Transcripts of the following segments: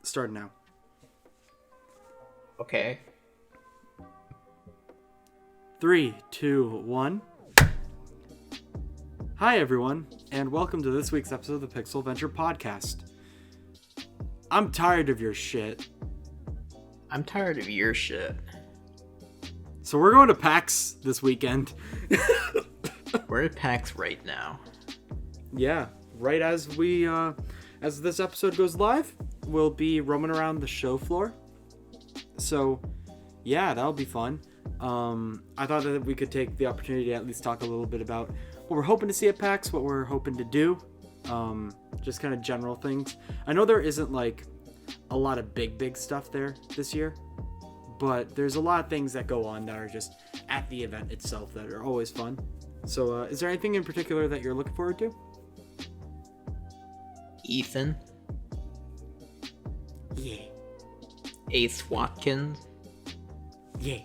Start now. Okay. 3, 2, 1. Hi, everyone, and welcome to this week's episode of the Pixel Venture Podcast. I'm tired of your shit. I'm tired of your shit. So we're going to PAX this weekend. We're at PAX right now. Yeah, right as as this episode goes live, we'll be roaming around the show floor. So, yeah, that'll be fun. I thought that we could take the opportunity to at least talk a little bit about what we're hoping to see at PAX, what we're hoping to do, just kind of general things. I know there isn't like a lot of big stuff there this year, but there's a lot of things that go on that are just at the event itself that are always fun. So is there anything in particular that you're looking forward to? Ethan. Yeah. Ace Watkins. Yeah.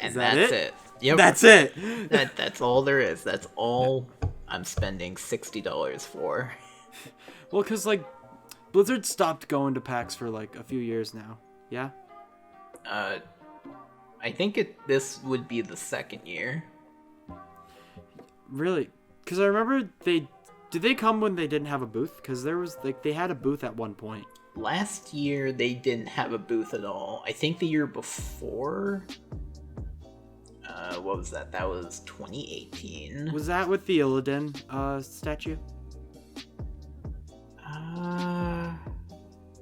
And that that's it? it. Yep. That's it. That's all there is. That's all I'm spending $60 for. Well, because, like, Blizzard stopped going to PAX for, like, a few years now. Yeah? I think this would be the second year. Really? Because I remember did they come when they didn't have a booth? Because there was, like, they had a booth at one point. Last year, they didn't have a booth at all. I think the year before... what was that? That was 2018. Was that with the Illidan statue?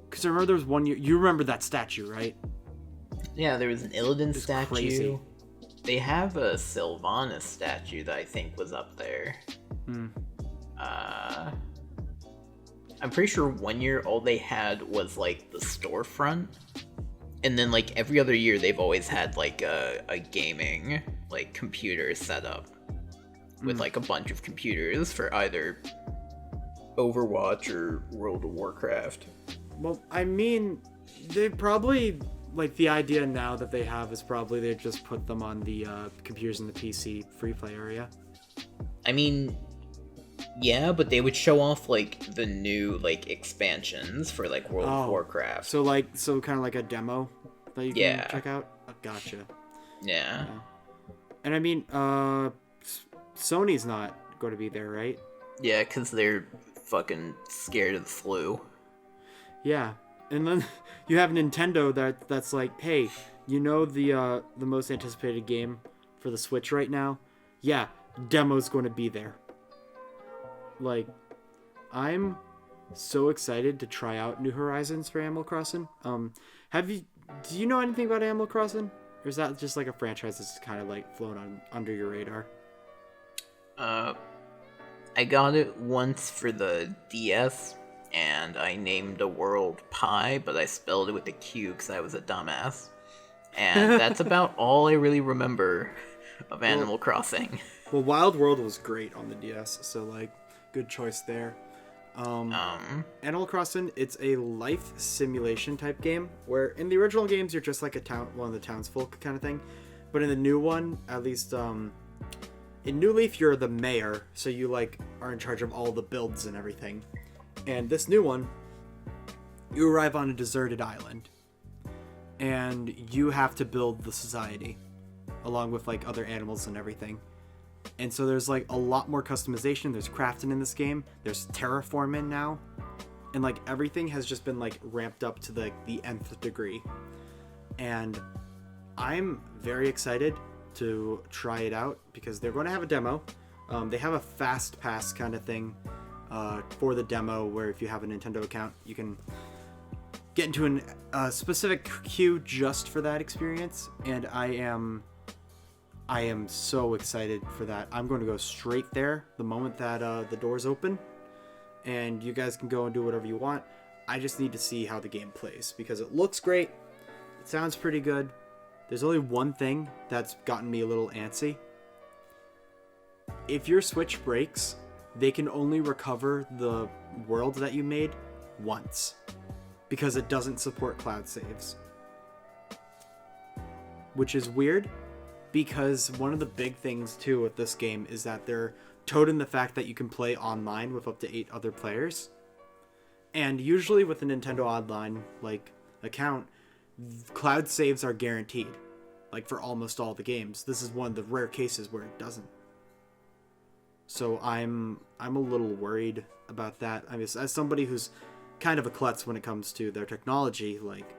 Because I remember there was one year... You remember that statue, right? Yeah, there was an Illidan It's statue. crazy. They have a Sylvanas statue that I think was up there. I'm pretty sure one year all they had was like the storefront, and then like every other year they've always had like a gaming like computer set up with like a bunch of computers for either Overwatch or World of Warcraft. Well, I mean, they probably... Like, the idea now that they have is probably they just put them on the computers in the PC free play area. I mean, yeah, but they would show off, like, the new, like, expansions for, like, World of Warcraft. So kind of like a demo that you can check out? Gotcha. Yeah. And I mean, Sony's not going to be there, right? Yeah, because they're fucking scared of the flu. Yeah. And then you have Nintendo that's like, hey, you know the most anticipated game for the Switch right now? Yeah, demo's going to be there. Like, I'm so excited to try out New Horizons for Animal Crossing. Do you know anything about Animal Crossing? Or is that just like a franchise that's kind of like flown under your radar? I got it once for the DS. And I named a world Pie, but I spelled it with a Q because I was a dumbass. And that's about all I really remember of Animal Crossing. Well, Wild World was great on the DS, so, like, good choice there. Animal Crossing, it's a life simulation type game, where in the original games, you're just like one of the townsfolk kind of thing. But in the new one, at least, in New Leaf, you're the mayor, so you, like, are in charge of all the builds and everything. And this new one, you arrive on a deserted island, and you have to build the society, along with like other animals and everything. And so there's like a lot more customization. There's crafting in this game. There's terraforming now, and like everything has just been like ramped up to the nth degree. And I'm very excited to try it out because they're going to have a demo. They have a fast pass kind of thing. For the demo, where if you have a Nintendo account, you can get into a specific queue just for that experience, and I am so excited for that. I'm going to go straight there the moment that the doors open, and you guys can go and do whatever you want. I just need to see how the game plays, because it looks great, it sounds pretty good. There's only one thing that's gotten me a little antsy. If your Switch breaks, they can only recover the world that you made once, because it doesn't support cloud saves. Which is weird, because one of the big things too with this game is that they're toting the fact that you can play online with up to 8 other players. And usually with a Nintendo Online like account, cloud saves are guaranteed. Like for almost all the games. This is one of the rare cases where it doesn't. So I'm a little worried about that. I mean, as somebody who's kind of a klutz when it comes to their technology, like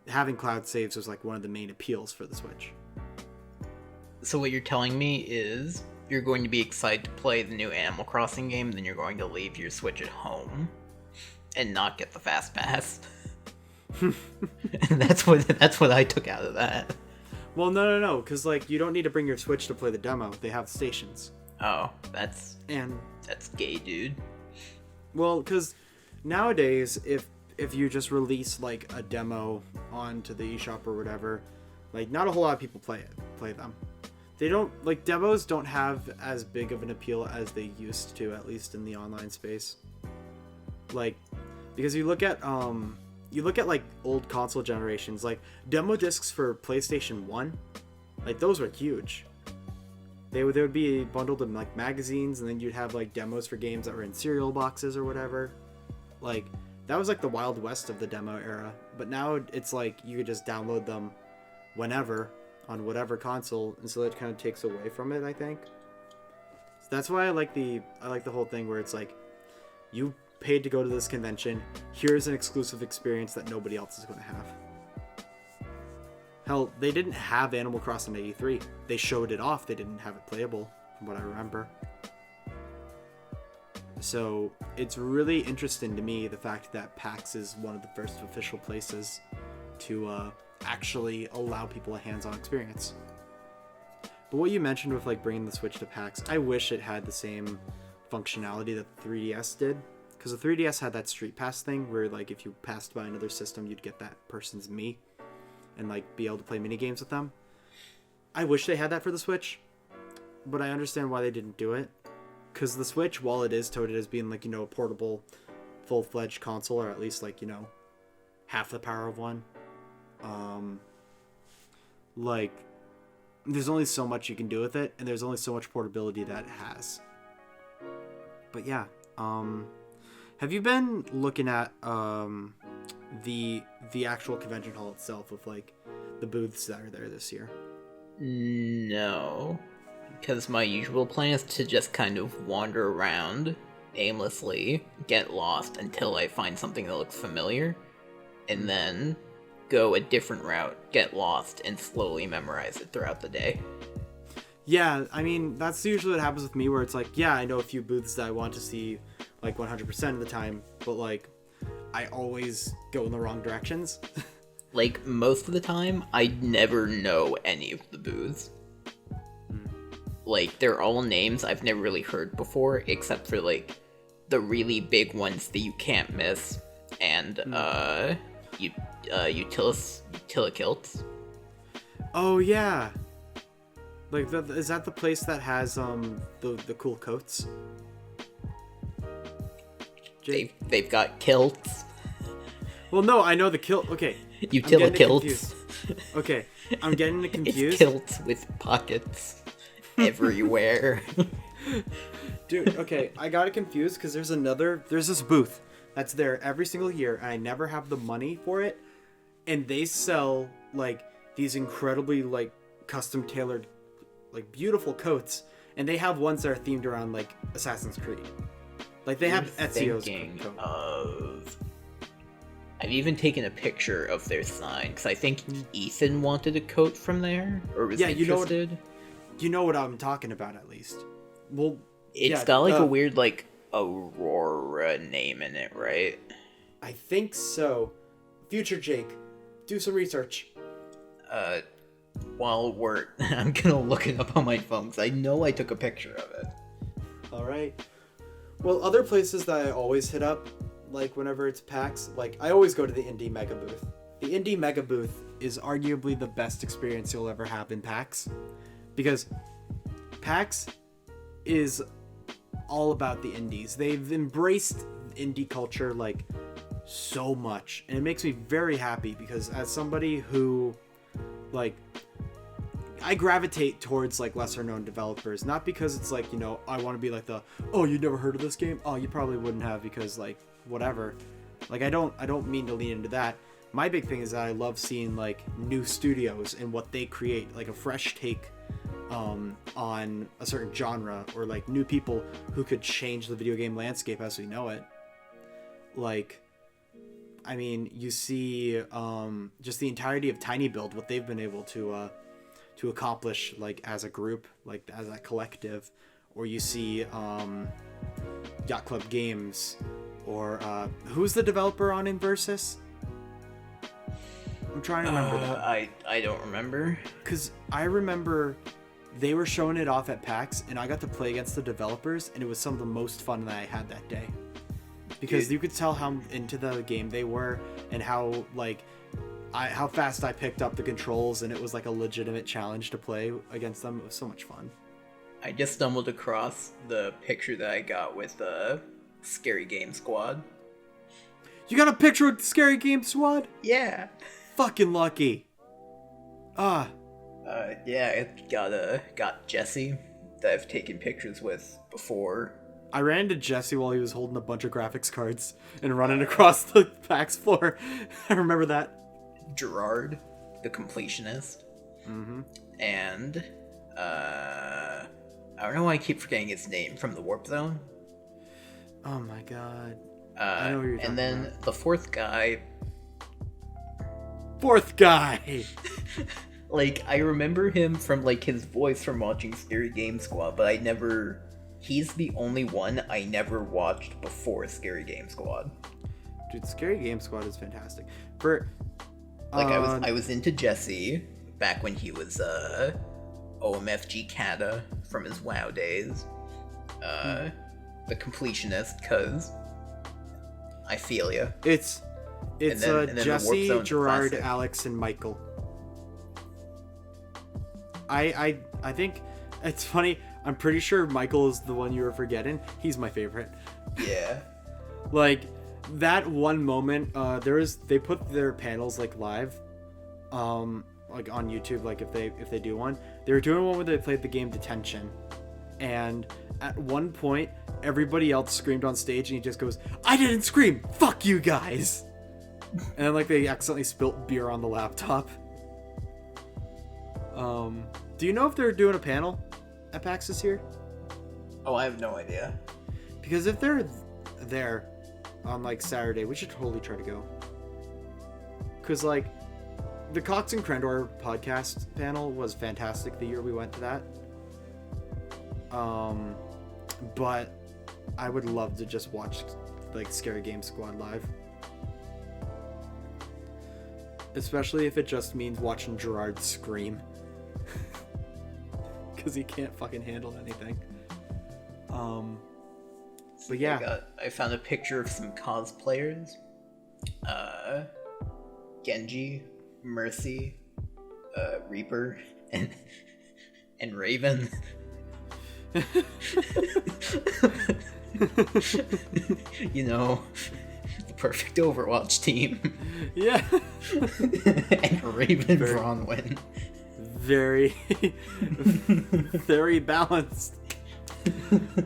having cloud saves was like one of the main appeals for the Switch. So what you're telling me is you're going to be excited to play the new Animal Crossing game, then you're going to leave your Switch at home and not get the Fast Pass. And that's what I took out of that. Well, no, because like you don't need to bring your Switch to play the demo. They have stations. Oh, that's gay, dude. Well, because nowadays, if you just release like a demo onto the eShop or whatever, like not a whole lot of people play them. They don't like demos don't have as big of an appeal as they used to, at least in the online space. Like, because you look at like old console generations, like demo discs for PlayStation 1, like those were huge. They would be bundled in like magazines, and then you'd have like demos for games that were in cereal boxes or whatever. Like that was like the Wild West of the demo era. But now it's like you could just download them whenever on whatever console, and so that kind of takes away from it, I think. So that's why I like the whole thing where it's like you paid to go to this convention. Here's an exclusive experience that nobody else is going to have. Hell, they didn't have Animal Crossing 83. They showed it off. They didn't have it playable, from what I remember. So it's really interesting to me the fact that PAX is one of the first official places to actually allow people a hands-on experience. But what you mentioned with like bringing the Switch to PAX, I wish it had the same functionality that the 3DS did. Because the 3DS had that Street Pass thing where like if you passed by another system, you'd get that person's Mii and like be able to play mini games with them. I wish they had that for the Switch, but I understand why they didn't do it. Because the Switch, while it is touted as being like, you know, a portable, full-fledged console, or at least like, you know, half the power of one, like there's only so much you can do with it, and there's only so much portability that it has. But yeah, have you been looking at the actual convention hall itself with like the booths that are there this year? No, because my usual plan is to just kind of wander around aimlessly, get lost until I find something that looks familiar, and then go a different route, get lost, and slowly memorize it throughout the day. Yeah, I mean, that's usually what happens with me, where it's like, yeah, I know a few booths that I want to see like 100% of the time, but like I always go in the wrong directions. Like most of the time, I never know any of the booths. Like they're all names I've never really heard before, except for like the really big ones that you can't miss, and Utilikilts. Oh yeah, like is that the place that has the cool coats? They've got kilts. Well, no, I know the kilt. Okay, Utilikilts. Okay, I'm getting confused. It's kilts with pockets everywhere. Dude, okay, I got it confused because there's this booth that's there every single year, and I never have the money for it, and they sell like these incredibly like custom tailored, like beautiful coats, and they have ones that are themed around like Assassin's Creed. Like they have Ezio's coat. I've even taken a picture of their sign because I think Ethan wanted a coat from there, or was interested. You know what I'm talking about, at least. Well, it's got like a weird like Aurora name in it, right? I think so. Future Jake, do some research. While I'm gonna look it up on my phone because I know I took a picture of it. All right. Well, other places that I always hit up, like whenever it's PAX, like I always go to the Indie Mega Booth. The Indie Mega Booth is arguably the best experience you'll ever have in PAX, because PAX is all about the indies. They've embraced indie culture like so much, and it makes me very happy because as somebody who like I gravitate towards like lesser known developers, not because it's like, you know, I want to be like the, oh, you never heard of this game? Oh, you probably wouldn't have, because like whatever. Like I don't mean to lean into that. My big thing is that I love seeing like new studios and what they create, like a fresh take on a certain genre, or like new people who could change the video game landscape as we know it. Like, I mean, you see just the entirety of Tiny Build, what they've been able to accomplish, like as a group, like as a collective, or you see Yacht Club Games, or who's the developer on Inversus? I'm trying to remember that. I don't remember. Because I remember they were showing it off at PAX, and I got to play against the developers, and it was some of the most fun that I had that day. Because you could tell how into the game they were, and how like how fast I picked up the controls, and it was like a legitimate challenge to play against them. It was so much fun. I just stumbled across the picture that I got with the Scary Game Squad. You got a picture with the Scary Game Squad? Yeah. Fucking lucky. Yeah, it got Jesse that I've taken pictures with before. I ran into Jesse while he was holding a bunch of graphics cards and running across the PAX floor. I remember that. Gerard, the completionist. Mm-hmm. And, I don't know why I keep forgetting his name, from the Warp Zone. Oh my god. I know who you're talking and then about. the fourth guy... Fourth guy! Like, I remember him from, like, his voice from watching Scary Game Squad, but he's the only one I never watched before Scary Game Squad. Dude, Scary Game Squad is fantastic. I was into Jesse back when he was OMFG Kata from his WoW days. The completionist, cause I feel ya. It's and then Jesse, the Gerard, classic. Alex, and Michael. I think it's funny. I'm pretty sure Michael is the one you were forgetting. He's my favorite. Yeah. Like that one moment, they put their panels like live, like on YouTube. Like if they do one, they were doing one where they played the game Detention, and at one point everybody else screamed on stage, and he just goes, "I didn't scream. Fuck you guys." And then like they accidentally spilt beer on the laptop. Do you know if they're doing a panel at PAX this year? Oh, I have no idea. Because if they're there on like Saturday, we should totally try to go. Because like the Cox and Crendor podcast panel was fantastic the year we went to that. But I would love to just watch like Scary Game Squad live. Especially if it just means watching Gerard scream. Because he can't fucking handle anything. But yeah. I found a picture of some cosplayers. Genji, Mercy, Reaper, and Raven. You know, the perfect Overwatch team. Yeah. And Raven Bronwyn. Very, very balanced.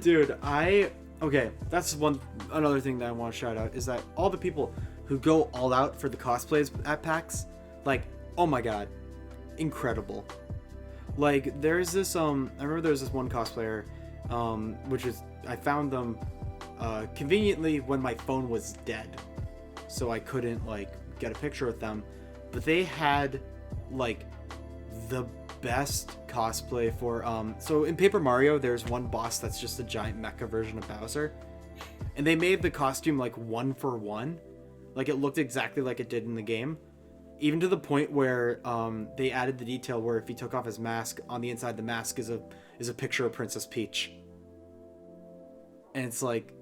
Dude, okay, that's another thing that I want to shout out is that all the people who go all out for the cosplays at PAX, like, oh my god, incredible. Like, there's this, I remember there's this one cosplayer, which is, I found them, conveniently when my phone was dead, so I couldn't, like, get a picture with them, but they had, like, the best cosplay for so in Paper Mario there's one boss that's just a giant mecha version of Bowser, and they made the costume like 1-for-1, like it looked exactly like it did in the game, even to the point where they added the detail where if he took off his mask, on the inside the mask is a picture of Princess Peach, and it's like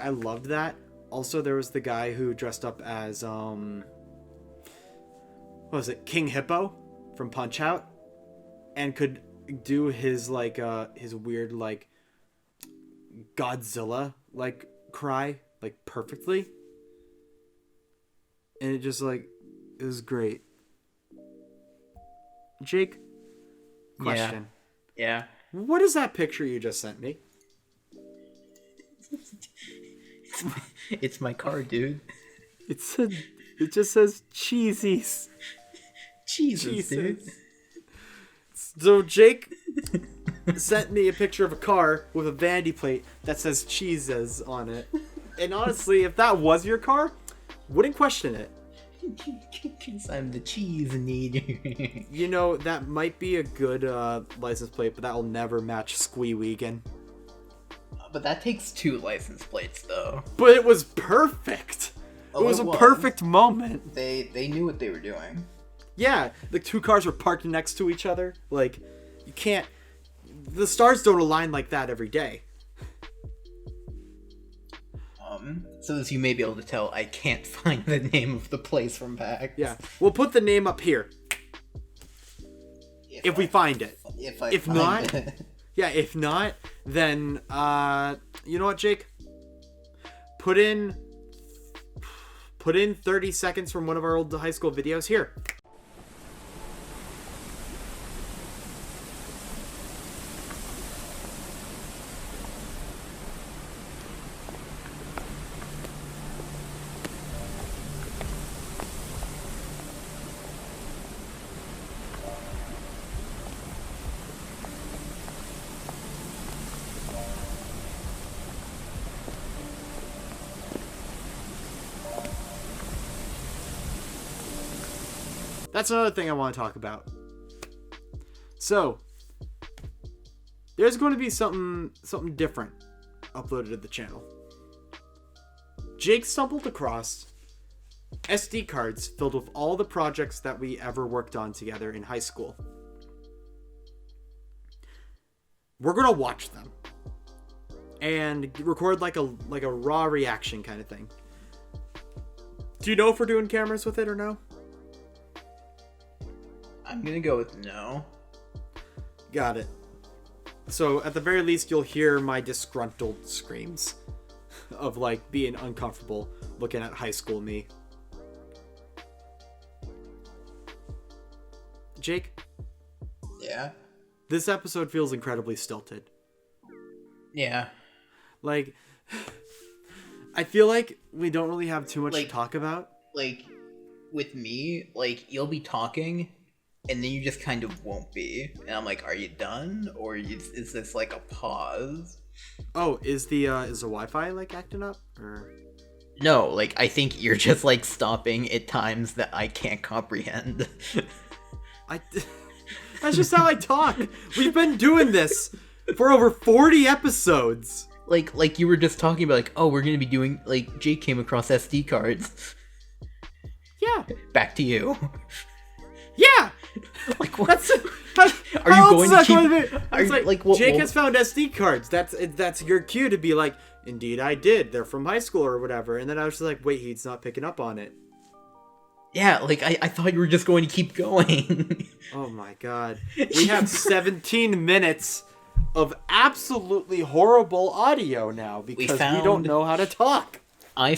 I loved that. Also, there was the guy who dressed up as what was it, King Hippo from Punch Out, and could do his like his weird like Godzilla like cry like perfectly, and it just like it was great. Jake, question. Yeah. What is that picture you just sent me? It's my car, dude. It just says cheesies. Jesus, dude. So Jake sent me a picture of a car with a vanity plate that says cheeses on it. And honestly, if that was your car, wouldn't question it. Because I'm the cheese needer. You know, that might be a good license plate, but that will never match Squeeweegan. But that takes 2 license plates, though. But it was perfect. It was a perfect moment. They knew what they were doing. Yeah, the 2 cars were parked next to each other. Like, you can't... The stars don't align like that every day. So as you may be able to tell, I can't find the name of the place from PAX. Yeah, we'll put the name up here. If we find it. If not, yeah, if not, then, you know what, Jake? Put in 30 seconds from one of our old high school videos here. That's another thing I want to talk about. So, there's going to be something different uploaded to the channel. Jake stumbled across SD cards filled with all the projects that we ever worked on together in high school. We're going to watch them and record like a raw reaction kind of thing. Do you know if we're doing cameras with it or no? I'm gonna go with no. Got it. So at the very least, you'll hear my disgruntled screams of like being uncomfortable looking at high school me. Jake? Yeah? This episode feels incredibly stilted. Yeah. Like, I feel like we don't really have too much to talk about. Like, with me, like, you'll be talking, and then you just kind of won't be. And I'm like, are you done? Or is this like a pause? Oh, is the Wi-Fi like acting up? Or no, like I think you're just like stopping at times that I can't comprehend. That's just how I talk. We've been doing this for over 40 episodes. Like you were just talking about like, oh, we're gonna be doing like Jake came across SD cards. Yeah. Back to you. Yeah. Like what? Are you going to keep? Are you, like Jake has found SD cards. That's your cue to be like, indeed I did. They're from high school or whatever. And then I was just like, wait, he's not picking up on it. Yeah, like I thought you were just going to keep going. Oh my god. We have 17 minutes of absolutely horrible audio now because we don't know how to talk. I'm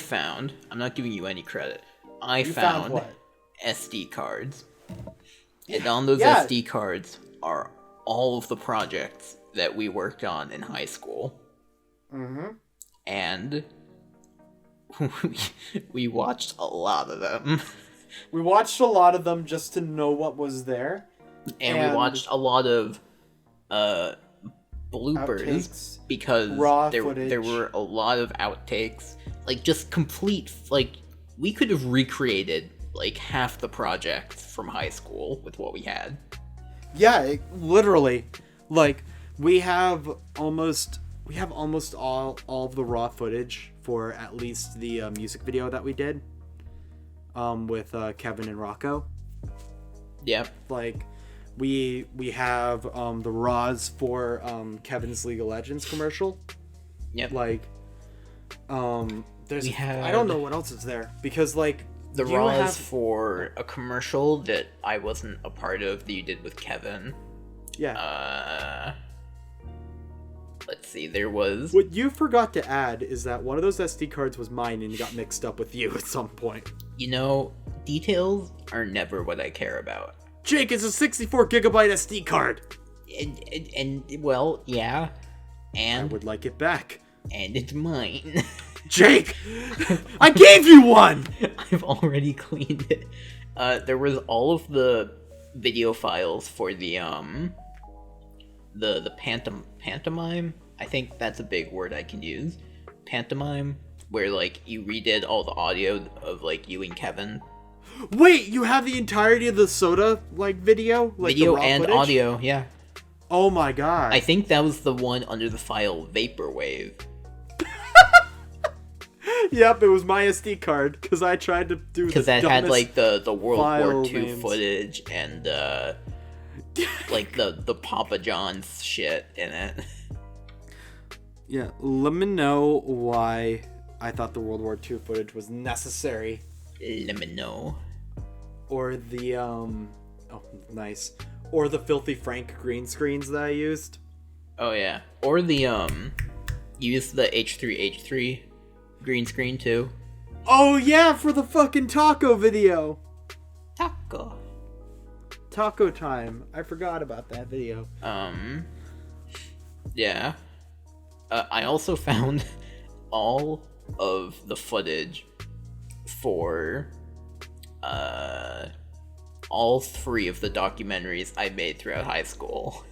not giving you any credit. I found what? SD cards. And on those SD cards are all of the projects that we worked on in high school. Mm-hmm. And we watched a lot of them. We watched a lot of them just to know what was there. And we watched a lot of bloopers outtakes, because there were a lot of outtakes. Like just complete, like we could have recreated like half the projects from high school with what we had. Yeah, literally. Like we have almost all of the raw footage for at least the music video that we did with Kevin and Rocco. Yep. Like we have the raws for Kevin's League of Legends commercial. Yep. Like there's I don't know what else is there because like the raws for a commercial that I wasn't a part of that you did with Kevin. Yeah. Let's see, there was... What you forgot to add is that one of those SD cards was mine and it got mixed up with you at some point. You know, details are never what I care about. Jake, it's a 64 gigabyte SD card! And well, yeah. And... I would like it back. And it's mine. Jake! I gave you one! I've already cleaned it. There was all of the video files for the pantomime. I think that's a big word I can use. Pantomime, where like you redid all the audio of like you and Kevin. Wait, you have the entirety of the soda like video? Like Video the raw and footage? audio, yeah. Oh my god. I think that was the one under the file Vaporwave. Yep, it was my SD card because I tried to do because that had like the World War II names. footage and like the Papa John's shit in it. Yeah, let me know why I thought the World War II footage was necessary. Let me know. Or the oh, nice. Or the Filthy Frank green screens that I used. Oh yeah. Or the use the H3H3 green screen too. Oh yeah, for the fucking taco video. Taco time. I forgot about that video. Yeah. I also found all of the footage for all 3 of the documentaries I made throughout high school.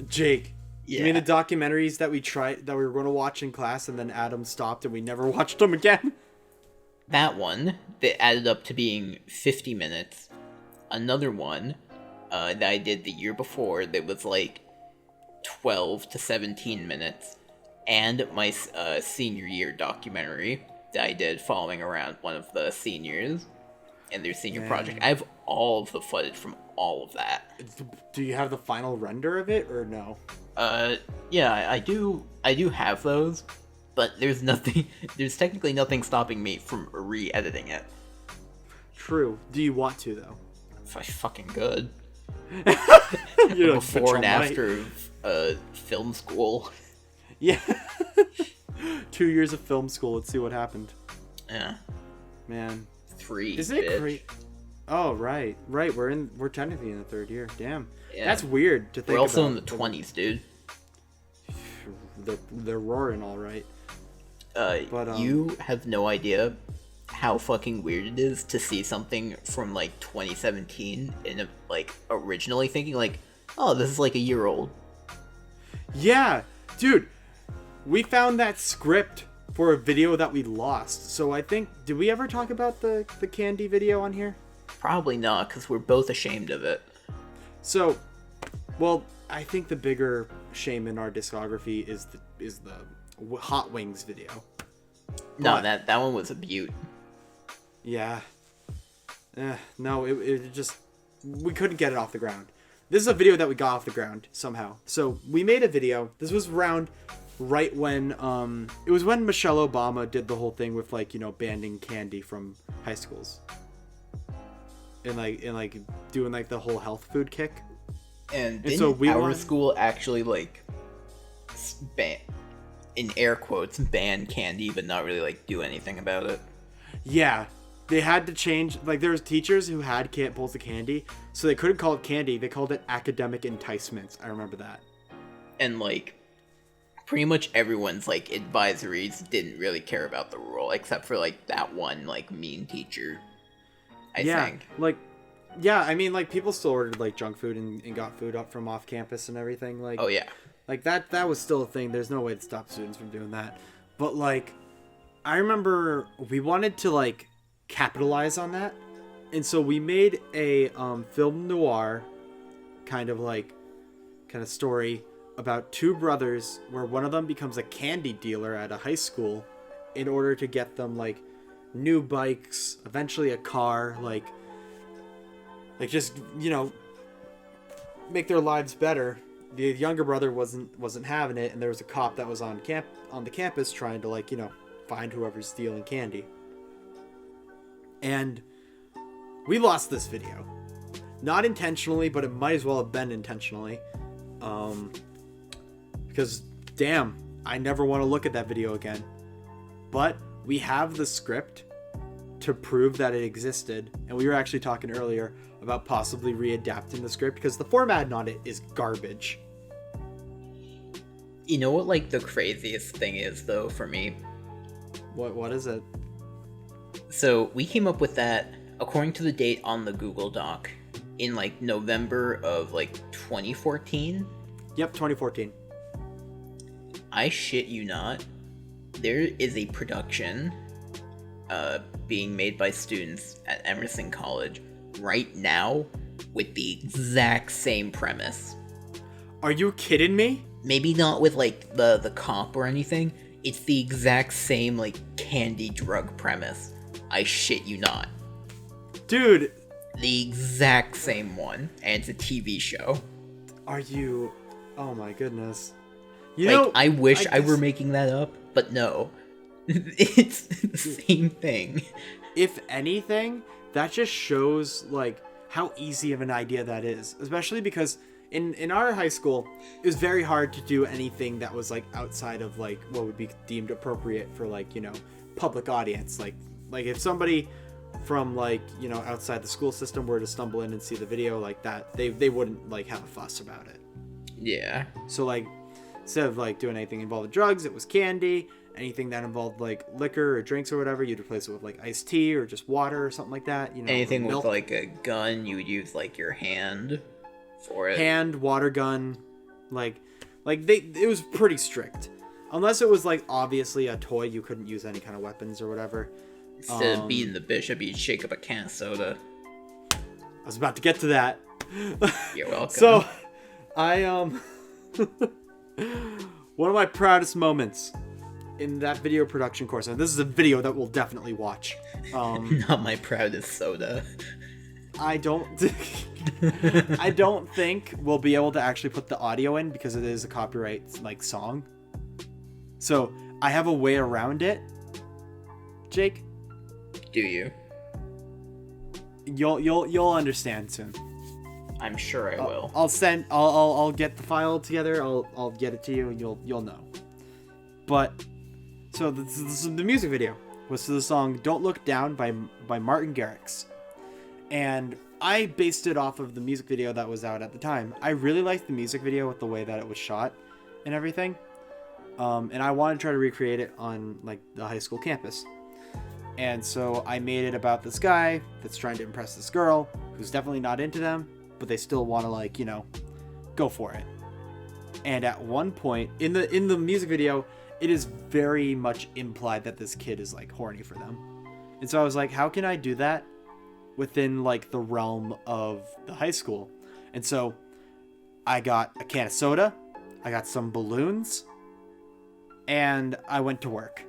Jake, yeah. You mean the documentaries that we were going to watch in class and then Adam stopped and we never watched them again? That one that added up to being 50 minutes. Another one that I did the year before that was like 12 to 17 minutes. And my senior year documentary that I did following around one of the seniors and their senior project. I have all of the footage from all of that. Do you have the final render of it or no? Yeah, I do have those, but there's technically nothing stopping me from re-editing it. True. Do you want to though? If I fucking could. You Before and after film school. Yeah. 2 years of film school. Let's see what happened. Yeah. Man. 3. Isn't it great? Oh, right. We're technically in the 3rd year. Damn. Yeah. That's weird to think. We're also about. in the 20s, dude. They're roaring all right. But you have no idea how fucking weird it is to see something from like 2017 and like originally thinking like, oh, this is like a year old. Yeah, dude. We found that script for a video that we lost. So I think, did we ever talk about the candy video on here? Probably not, because we're both ashamed of it. So, well, I think the bigger shame in our discography is the Hot Wings video. No, that one was a beaut. Yeah. No, it just, we couldn't get it off the ground. This is a video that we got off the ground somehow. So we made a video. This was around right when it was when Michelle Obama did the whole thing with like, you know, banning candy from high schools. And like doing like the whole health food kick. And so our school actually like ban, in air quotes, ban candy, but not really like do anything about it. Yeah. They had to change, like there was teachers who had bowls of candy, so they couldn't call it candy, they called it academic enticements. I remember that. And like pretty much everyone's like advisories didn't really care about the rule, except for like that one like mean teacher. I think. I mean like people still ordered like junk food and got food up from off campus and everything. Like, oh yeah. Like that was still a thing. There's no way to stop students from doing that. But like I remember we wanted to like capitalize on that, and so we made a film noir kind of story about 2 brothers where one of them becomes a candy dealer at a high school in order to get them like new bikes, eventually a car, like just, you know, make their lives better. The younger brother wasn't having it, and there was a cop that was on the campus trying to like, you know, find whoever's stealing candy. And we lost this video. Not intentionally, but it might as well have been intentionally. Because, damn, I never want to look at that video again. But we have the script to prove that it existed. And we were actually talking earlier about possibly readapting the script because the formatting on it is garbage. You know what, like, the craziest thing is, though, for me? What is it? So we came up with that according to the date on the Google Doc in like November of like 2014. Yep, 2014. I shit you not. There is a production being made by students at Emerson College right now with the exact same premise. Are you kidding me? Maybe not with like the cop or anything. It's the exact same like candy drug premise. I shit you not. Dude. The exact same one. And it's a TV show. Are you... Oh my goodness. I wish I were making that up, but no. It's the same thing. If anything, that just shows like how easy of an idea that is. Especially because in our high school, it was very hard to do anything that was like outside of like what would be deemed appropriate for like, you know, public audience. Like if somebody from like, you know, outside the school system were to stumble in and see the video like that, they wouldn't like have a fuss about it. Yeah. So like instead of like doing anything involved with drugs, it was candy. Anything that involved like liquor or drinks or whatever, you'd replace it with like iced tea or just water or something like that. You know, anything with like a gun, you would use like your hand for it. Hand, water gun, it was pretty strict. Unless it was like obviously a toy, you couldn't use any kind of weapons or whatever. Instead of beating the bishop, you'd shake up a can of soda. I was about to get to that. You're welcome. So, I one of my proudest moments in that video production course, and this is a video that we'll definitely watch. Not my proudest soda. I don't think we'll be able to actually put the audio in because it is a copyright like song. So I have a way around it. Jake, do you? You'll understand soon. I'm sure I will. I'll get the file together. I'll get it to you, and you'll know. But so the music video was to the song "Don't Look Down" by Martin Garrix, and I based it off of the music video that was out at the time. I really liked the music video with the way that it was shot and everything, and I wanted to try to recreate it on like the high school campus. And so I made it about this guy that's trying to impress this girl who's definitely not into them, but they still want to like, you know, go for it. And at one point in the music video, it is very much implied that this kid is like horny for them. And so I was like, how can I do that within like the realm of the high school? And so I got a can of soda, I got some balloons, and I went to work.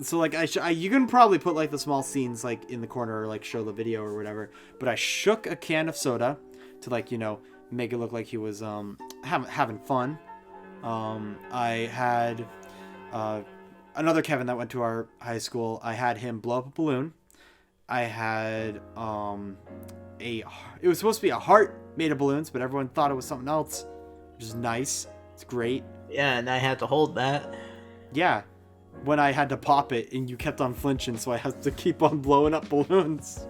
So like you can probably put like the small scenes like in the corner or like show the video or whatever, but I shook a can of soda to like, you know, make it look like he was having fun. I had another Kevin that went to our high school. I had him blow up a balloon. I had it was supposed to be a heart made of balloons, but everyone thought it was something else, which is nice. It's great. Yeah, and I had to hold that. Yeah. When I had to pop it and you kept on flinching, so I had to keep on blowing up balloons.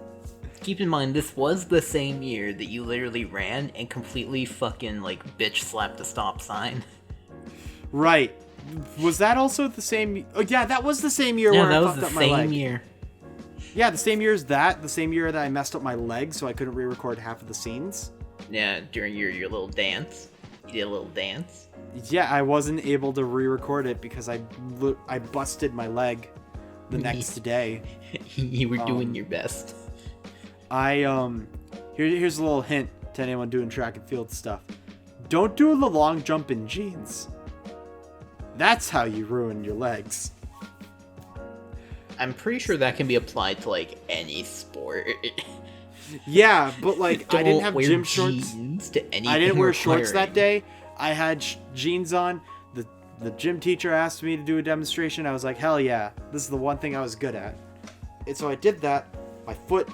Keep in mind, this was the same year that you literally ran and completely fucking, like, bitch slapped a stop sign. Right. Was that also the same... Oh, yeah, that was the same year where I fucked up my leg. Yeah, that was the same year. Yeah, the same year as that. The same year that I messed up my leg, so I couldn't re-record half of the scenes. Yeah, during your little dance. You did a little dance. Yeah, I wasn't able to re-record it because I busted my leg the next day. You were doing your best. Here's a little hint to anyone doing track and field stuff. Don't do the long jump in jeans. That's how you ruin your legs. I'm pretty sure that can be applied to like any sport. Yeah, but like I didn't have gym shorts. To I didn't wear shorts that day. I had jeans on. The gym teacher asked me to do a demonstration. I was like, hell yeah, this is the one thing I was good at. And so I did that. My foot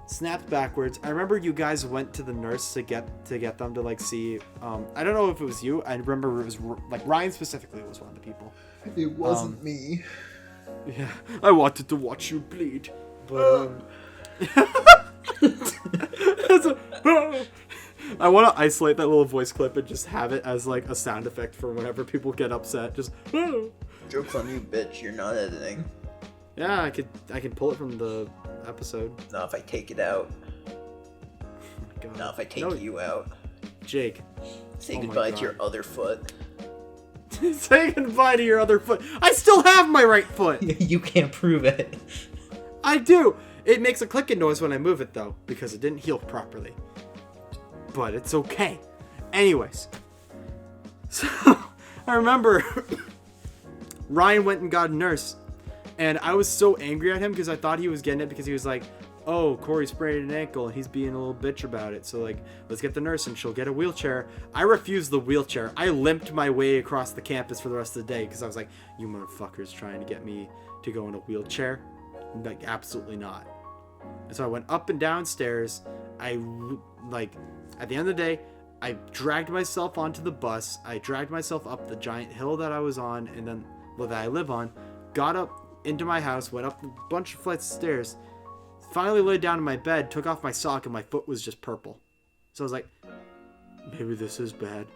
snapped backwards. I remember you guys went to the nurse to get them to like see. I don't know if it was you. I remember it was like Ryan specifically was one of the people. It wasn't me. Yeah, I wanted to watch you bleed, but I want to isolate that little voice clip and just have it as like a sound effect for whenever people get upset. Just Joke's on you, bitch. You're not editing. Yeah, I can pull it from the episode. Not if I take it out. God. Not if I take you out. Jake. Say Oh my goodbye to God. your other foot. Say goodbye to your other foot. I still have my right foot. You can't prove it. I do. It makes a clicking noise when I move it, though, because it didn't heal properly. But it's okay. Anyways. So, I remember Ryan went and got a nurse. And I was so angry at him because I thought he was getting it because he was like, oh, Corey sprained an ankle and he's being a little bitch about it. So, like, let's get the nurse and she'll get a wheelchair. I refused the wheelchair. I limped my way across the campus for the rest of the day because I was like, you motherfuckers trying to get me to go in a wheelchair? Like, absolutely not. And so I went up and down stairs. At the end of the day, I dragged myself onto the bus. I dragged myself up the giant hill that I was on and then, that I live on, got up into my house, went up a bunch of flights of stairs, finally laid down in my bed, took off my sock, and my foot was just purple. So I was like, maybe this is bad.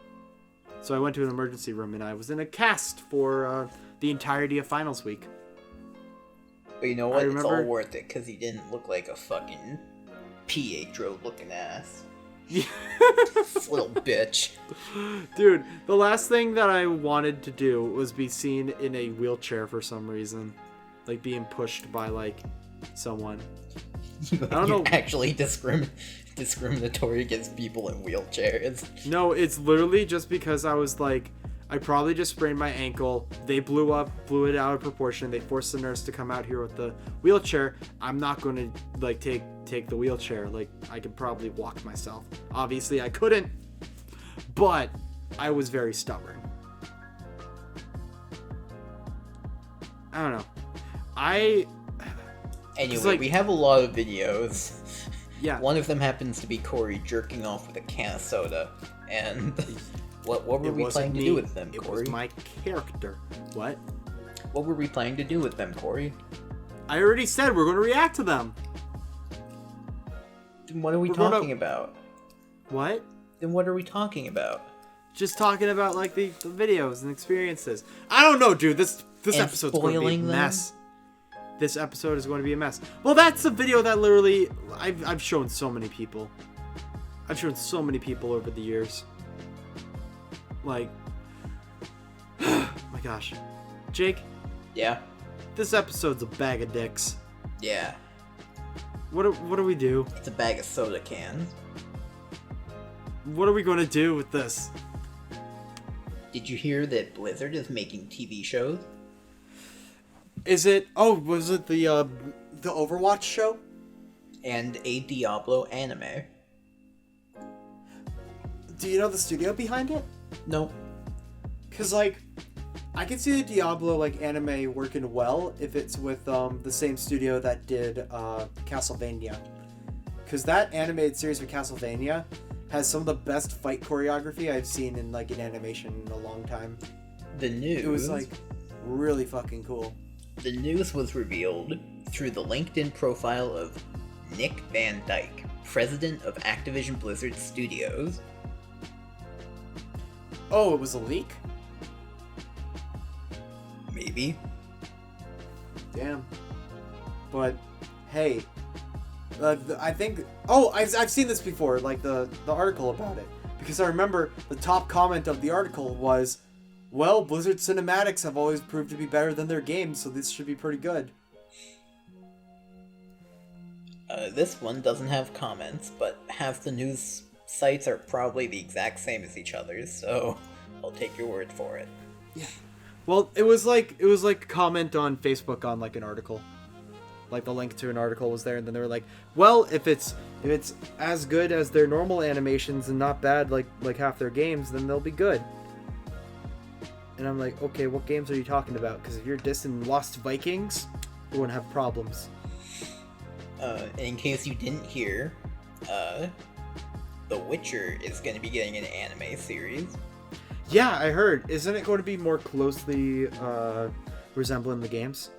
So I went to an emergency room and I was in a cast for the entirety of finals week. But you know what? It's all worth it because he didn't look like a fucking Pietro looking ass. Little bitch. Dude, the last thing that I wanted to do was be seen in a wheelchair for some reason. Like being pushed by like someone. I don't know. Actually discriminatory against people in wheelchairs. No, it's literally just because I was like, I probably just sprained my ankle. They blew it out of proportion. They forced the nurse to come out here with the wheelchair. I'm not going to like take the wheelchair. Like I could probably walk myself. Obviously I couldn't, but I was very stubborn. I don't know. Anyway, like, we have a lot of videos. Yeah. One of them happens to be Corey jerking off with a can of soda. And what were we planning to do with them, Corey? It was my character. What? What were we planning to do with them, Corey? I already said we're going to react to them. Then what are we talking about? What? Then what are we talking about? Just talking about like the videos and experiences. I don't know, dude. This episode's going to be a mess. This episode is going to be a mess. Well, that's a video that literally I've shown so many people. I've shown so many people over the years. Like, my gosh, Jake. Yeah. This episode's a bag of dicks. Yeah. What do we do? It's a bag of soda cans. What are we going to do with this? Did you hear that Blizzard is making TV shows? Is it? Oh, was it the Overwatch show? And a Diablo anime. Do you know the studio behind it? No. Cause like, I can see the Diablo like anime working well if it's with the same studio that did Castlevania. Cause that animated series for Castlevania has some of the best fight choreography I've seen in like an animation in a long time. The news. It was like really fucking cool. The news was revealed through the LinkedIn profile of Nick Van Dyke, president of Activision Blizzard Studios. Oh, it was a leak? Maybe. Damn. But hey, I think. Oh, I've seen this before, like the article about it, because I remember the top comment of the article was, "Well, Blizzard cinematics have always proved to be better than their games, so this should be pretty good." This one doesn't have comments, but half the news sites are probably the exact same as each other's, so I'll take your word for it. Yeah. Well, it was like a comment on Facebook on like an article. Like the link to an article was there, and then they were like, "Well, if it's as good as their normal animations and not bad like half their games, then they'll be good." And I'm like, "Okay, what games are you talking about? Because if you're dissing Lost Vikings, we wouldn't have problems." In case you didn't hear, The Witcher is going to be getting an anime series. Yeah, I heard. Isn't it going to be more closely resembling the games?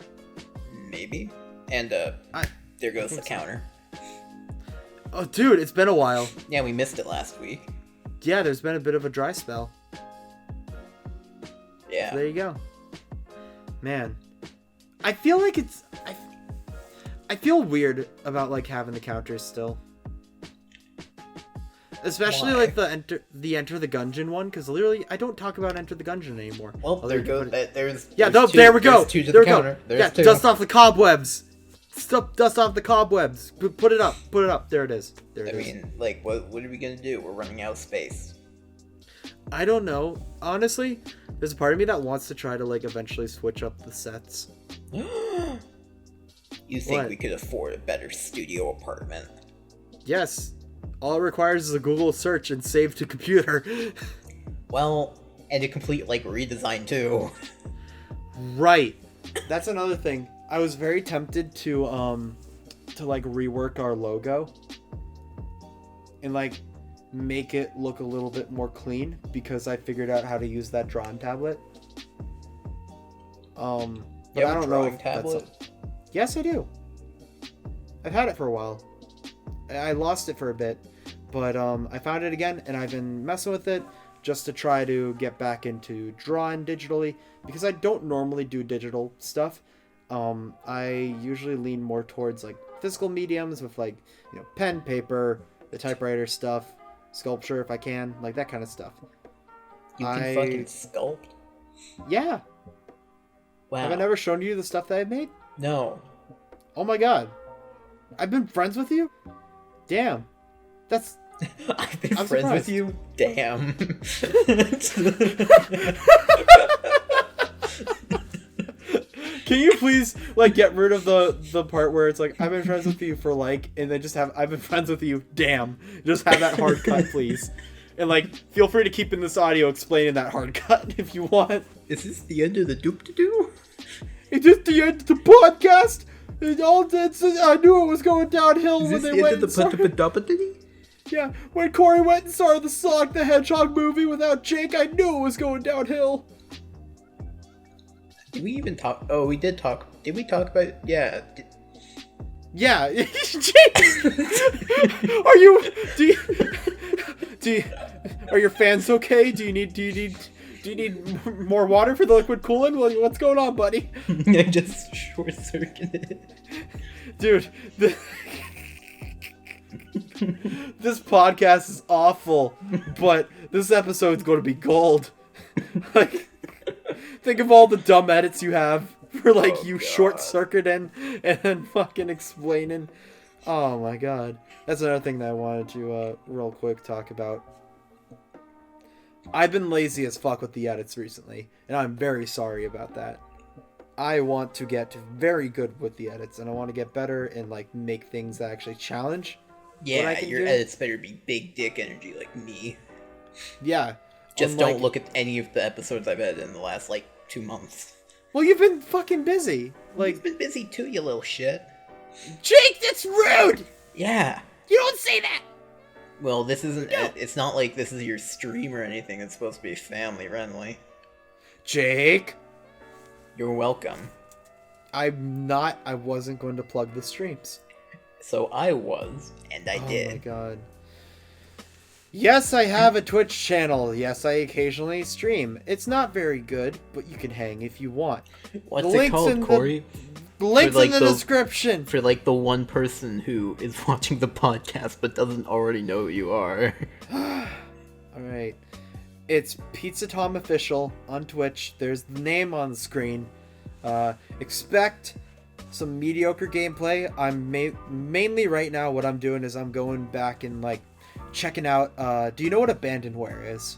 Maybe. And there goes the counter. Oh, dude, it's been a while. Yeah, we missed it last week. Yeah, there's been a bit of a dry spell. Yeah. So there you go. man, I feel like I feel weird about like having the counters still. Especially like the Enter the Gungeon one, because literally I don't talk about Enter the Gungeon anymore. Well, there goes. There's two, there we go. There we go. Yeah, dust off the cobwebs. Dust off the cobwebs. Put it up. Put it up. There it is. There it is. I mean, like, what are we gonna do? We're running out of space. I don't know. Honestly, there's a part of me that wants to try to like eventually switch up the sets. You think we could afford a better studio apartment? Yes. All it requires is a Google search and save to computer. Well, and a complete like redesign too. Right. That's another thing. I was very tempted to like rework our logo and like make it look a little bit more clean because I figured out how to use that drawing tablet. But I don't know if tablet? Yes, I do. I've had it for a while. I lost it for a bit, but I found it again and I've been messing with it just to try to get back into drawing digitally because I don't normally do digital stuff. I usually lean more towards like physical mediums with like, you know, pen, paper, the typewriter stuff, sculpture if I can, like that kind of stuff. You can fucking sculpt? Yeah. Wow. Have I never shown you the stuff that I've made? No. Oh my god. I've been friends with you? Damn. That's... I've been friends with you? Damn. Can you please, like, get rid of the part where it's like, I've been friends with you for, like, and then just have, I've been friends with you, damn. Just have that hard cut, please. And, like, feel free to keep in this audio explaining that hard cut if you want. Is this the end of the doop-to-doo? Is this the end of the podcast? I knew it was going downhill when they went and started... Yeah, when Corey went and saw the Sonic the Hedgehog movie without Jake, I knew it was going downhill. Did we even talk? Oh, we did talk. Did we talk about? Yeah. Yeah. Jake! Are your fans okay? Do you need more water for the liquid coolant? What's going on, buddy? I just short-circuited. Dude, this podcast is awful, but this episode's going to be gold. Like, think of all the dumb edits you have for like short-circuiting and then fucking explaining. Oh my god. That's another thing that I wanted to real quick talk about. I've been lazy as fuck with the edits recently, and I'm very sorry about that. I want to get very good with the edits, and I want to get better and like make things that actually challenge. Yeah, your edits better be big dick energy like me. Yeah. Just don't look at any of the episodes I've edited in the last like 2 months. Well, you've been fucking busy. Like, you've been busy too, you little shit. Jake, that's rude. Yeah. You don't say that. Well, this isn't. No. It's not like this is your stream or anything. It's supposed to be family friendly. Jake, you're welcome. I wasn't going to plug the streams. So I was, and I did. Oh my god. Yes, I have a Twitch channel. Yes, I occasionally stream. It's not very good, but you can hang if you want. What's it called, Corey? The link's in the description. For like the one person who is watching the podcast but doesn't already know who you are. Alright. It's Pizza Tom Official on Twitch. There's the name on the screen. Expect some mediocre gameplay. I'm mainly right now what I'm doing is I'm going back and like checking out do you know what abandonware is?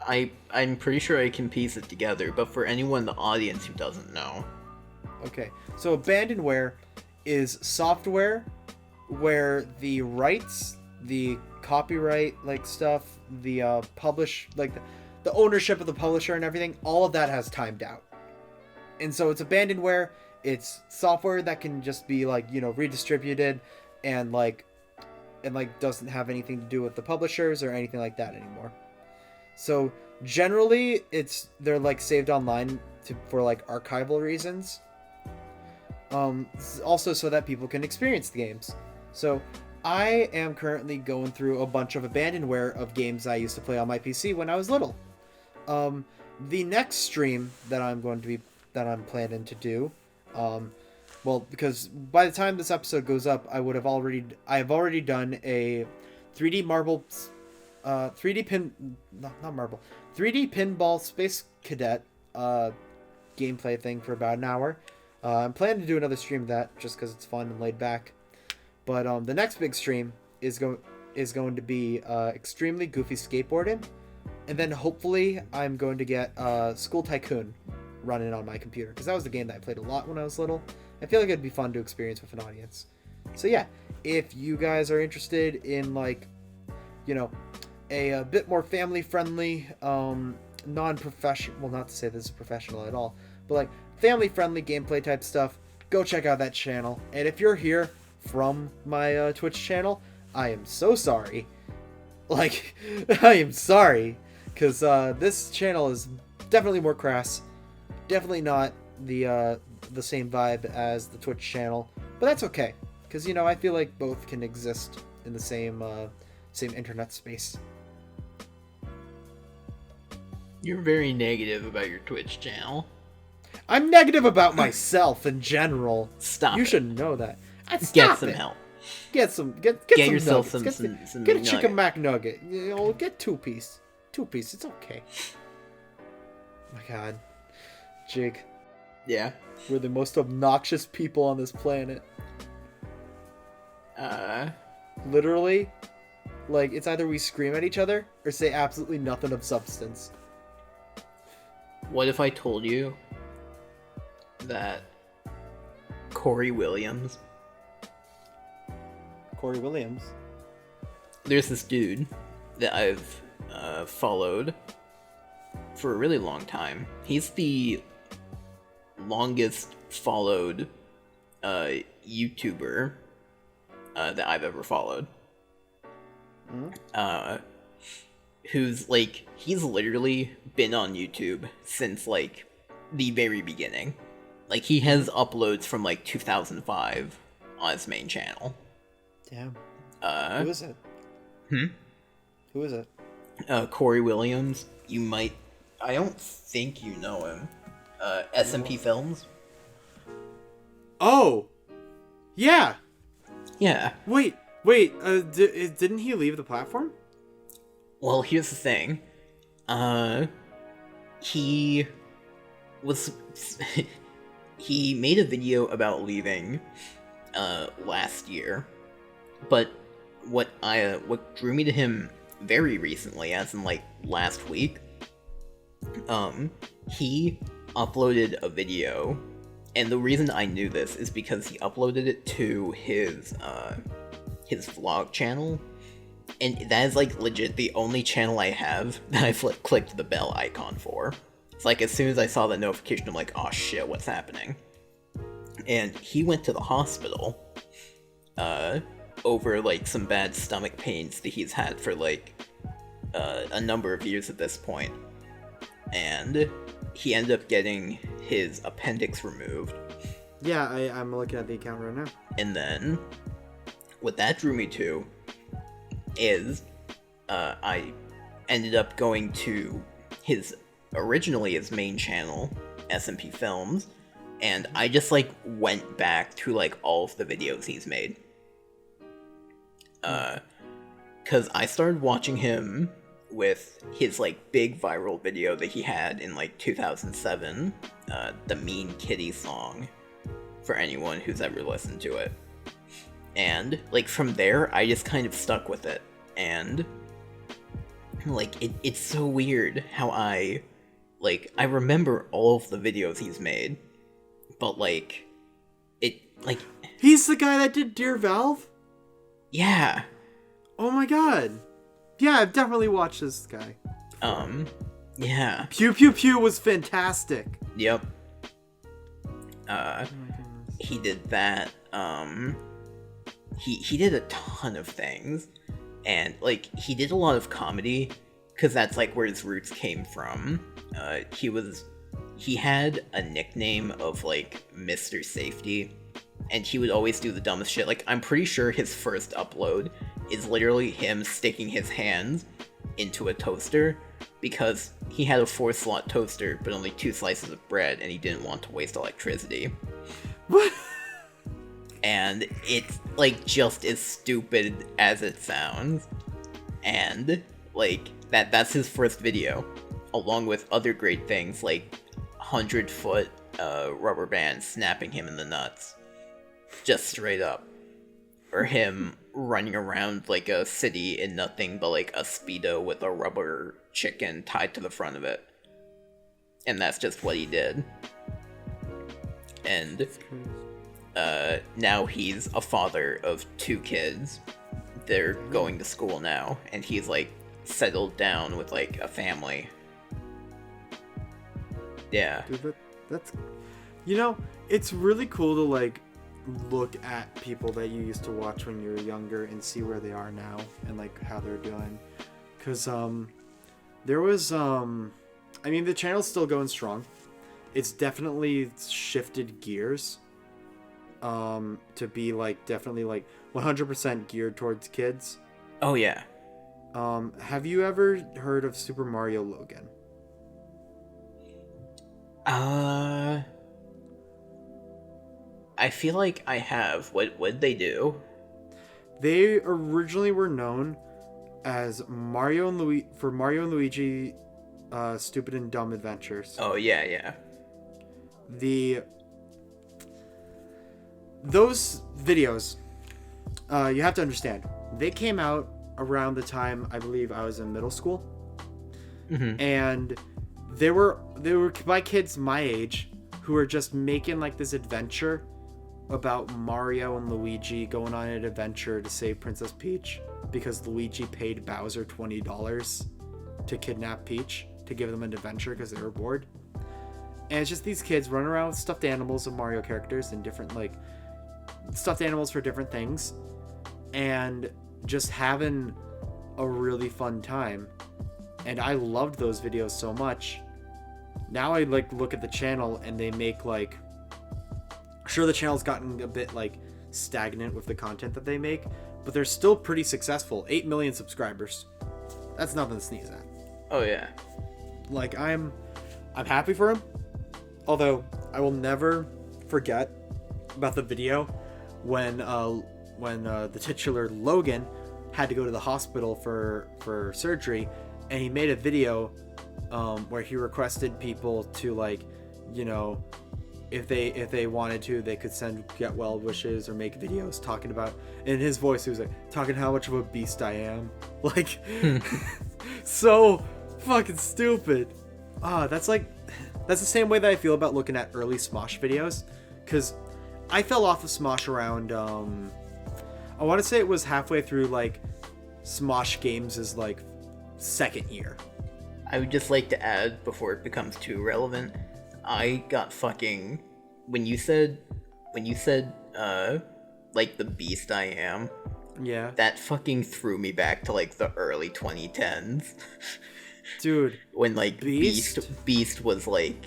I'm pretty sure I can piece it together, but for anyone in the audience who doesn't know. Okay, so abandonware is software where the rights, the copyright like stuff, the the ownership of the publisher and everything, all of that has timed out. And so it's abandonware. It's software that can just be like, you know, redistributed and doesn't have anything to do with the publishers or anything like that anymore. So generally they're like saved online for like archival reasons. Also so that people can experience the games. So I am currently going through a bunch of abandonware of games I used to play on my PC when I was little. the next stream that I'm planning to do, well, because by the time this episode goes up, I have already done a 3D marble, 3D pinball Space Cadet gameplay thing for about an hour. I'm planning to do another stream of that just because it's fun and laid back. But the next big stream is going to be extremely goofy skateboarding, and then hopefully I'm going to get School Tycoon running on my computer, because that was the game that I played a lot when I was little. I feel like it'd be fun to experience with an audience. So yeah, if you guys are interested in, like, you know, a bit more family friendly, non-professional, well, not to say this is professional at all, but like family friendly gameplay type stuff, go check out that channel. And if you're here from my Twitch channel, I am so sorry. Like, I am sorry, because this channel is definitely more crass, definitely not the same vibe as the Twitch channel, but that's okay, because, you know, I feel like both can exist in the same internet space. You're very negative about your Twitch channel. I'm negative about myself in general. Stop. You should know that. Get some help. Get some yourself nuggets. some Get a chicken McNugget. You know, get two piece. It's okay. Oh my God, Jake. Yeah. We're the most obnoxious people on this planet. Literally, like, it's either we scream at each other or say absolutely nothing of substance. What if I told you that Corey Williams, there's this dude that I've followed for a really long time. He's the longest followed YouTuber that I've ever followed. Who's, like, he's literally been on YouTube since, like, the very beginning. Like, he has uploads from, like, 2005 on his main channel. Damn. Who is it? Who is it? Corey Williams. You might... I don't think you know him. SMP Films. Oh! Yeah! Yeah. Wait, didn't he leave the platform? Well, here's the thing. He was... he made a video about leaving, last year. But what drew me to him very recently, as in, like, last week, he uploaded a video, and the reason I knew this is because he uploaded it to his vlog channel, and that is, like, legit the only channel I have that I clicked the bell icon for. It's like, as soon as I saw the notification, I'm like, oh shit, what's happening? And he went to the hospital, over, like, some bad stomach pains that he's had for, like, a number of years at this point. And he ended up getting his appendix removed. Yeah, I'm looking at the account right now. And then, what that drew me to is, I ended up going to originally his main channel, SMP Films, and I just, like, went back to, like, all of the videos he's made. Cause I started watching him with his, like, big viral video that he had in, like, 2007, the Mean Kitty song, for anyone who's ever listened to it. And, like, from there, I just kind of stuck with it, and, like, it's so weird how I remember all of the videos he's made, but, like, He's the guy that did Dear Valve? Yeah. Oh my God. Yeah, I've definitely watched this guy. Yeah. Pew Pew Pew was fantastic. Yep. Oh my goodness. He did that, he did a ton of things, and, like, he did a lot of comedy, because that's, like, where his roots came from. He had a nickname of, like, Mr. Safety, and he would always do the dumbest shit. Like, I'm pretty sure his first upload is literally him sticking his hands into a toaster because he had a 4-slot toaster but only 2 slices of bread and he didn't want to waste electricity. What? And it's like just as stupid as it sounds. And like that's his first video, along with other great things like 100-foot rubber band snapping him in the nuts. Just straight up. Or him running around like a city in nothing but like a Speedo with a rubber chicken tied to the front of it. And that's just what he did. And now he's a father of 2 kids. They're going to school now, and he's like settled down with like a family. Yeah. Dude, that's it's really cool to like look at people that you used to watch when you were younger and see where they are now and like how they're doing. Cause there was the channel's still going strong. It's definitely shifted gears to be like definitely like 100% geared towards kids. Oh yeah. Have you ever heard of Super Mario Logan? I feel like I have. What'd they do? They originally were known as Mario and Luigi Stupid and Dumb Adventures. Oh yeah. Those videos, you have to understand, they came out around the time I believe I was in middle school. Mm-hmm. And they were by kids my age who were just making like this adventure about Mario and Luigi going on an adventure to save Princess Peach because Luigi paid Bowser $20 to kidnap Peach to give them an adventure because they were bored. And it's just these kids running around with stuffed animals of Mario characters and different like stuffed animals for different things and just having a really fun time. And I loved those videos so much. Now I like look at the channel and they make like, sure, the channel's gotten a bit like stagnant with the content that they make, but they're still pretty successful. 8 million subscribers. That's nothing to sneeze at. Oh yeah. Like I'm happy for him. Although I will never forget about the video when the titular Logan had to go to the hospital for surgery, and he made a video where he requested people to like, if they wanted to, they could send get well wishes or make videos talking about, in his voice he was like talking how much of a beast I am, like so fucking stupid. That's the same way that I feel about looking at early Smosh videos, because I fell off of Smosh around I want to say it was halfway through like Smosh Games' like second year. I would just like to add, before it becomes too relevant, I got fucking, when you said like the beast I am, yeah, that fucking threw me back to like the early 2010s. Dude, when like Beast was like,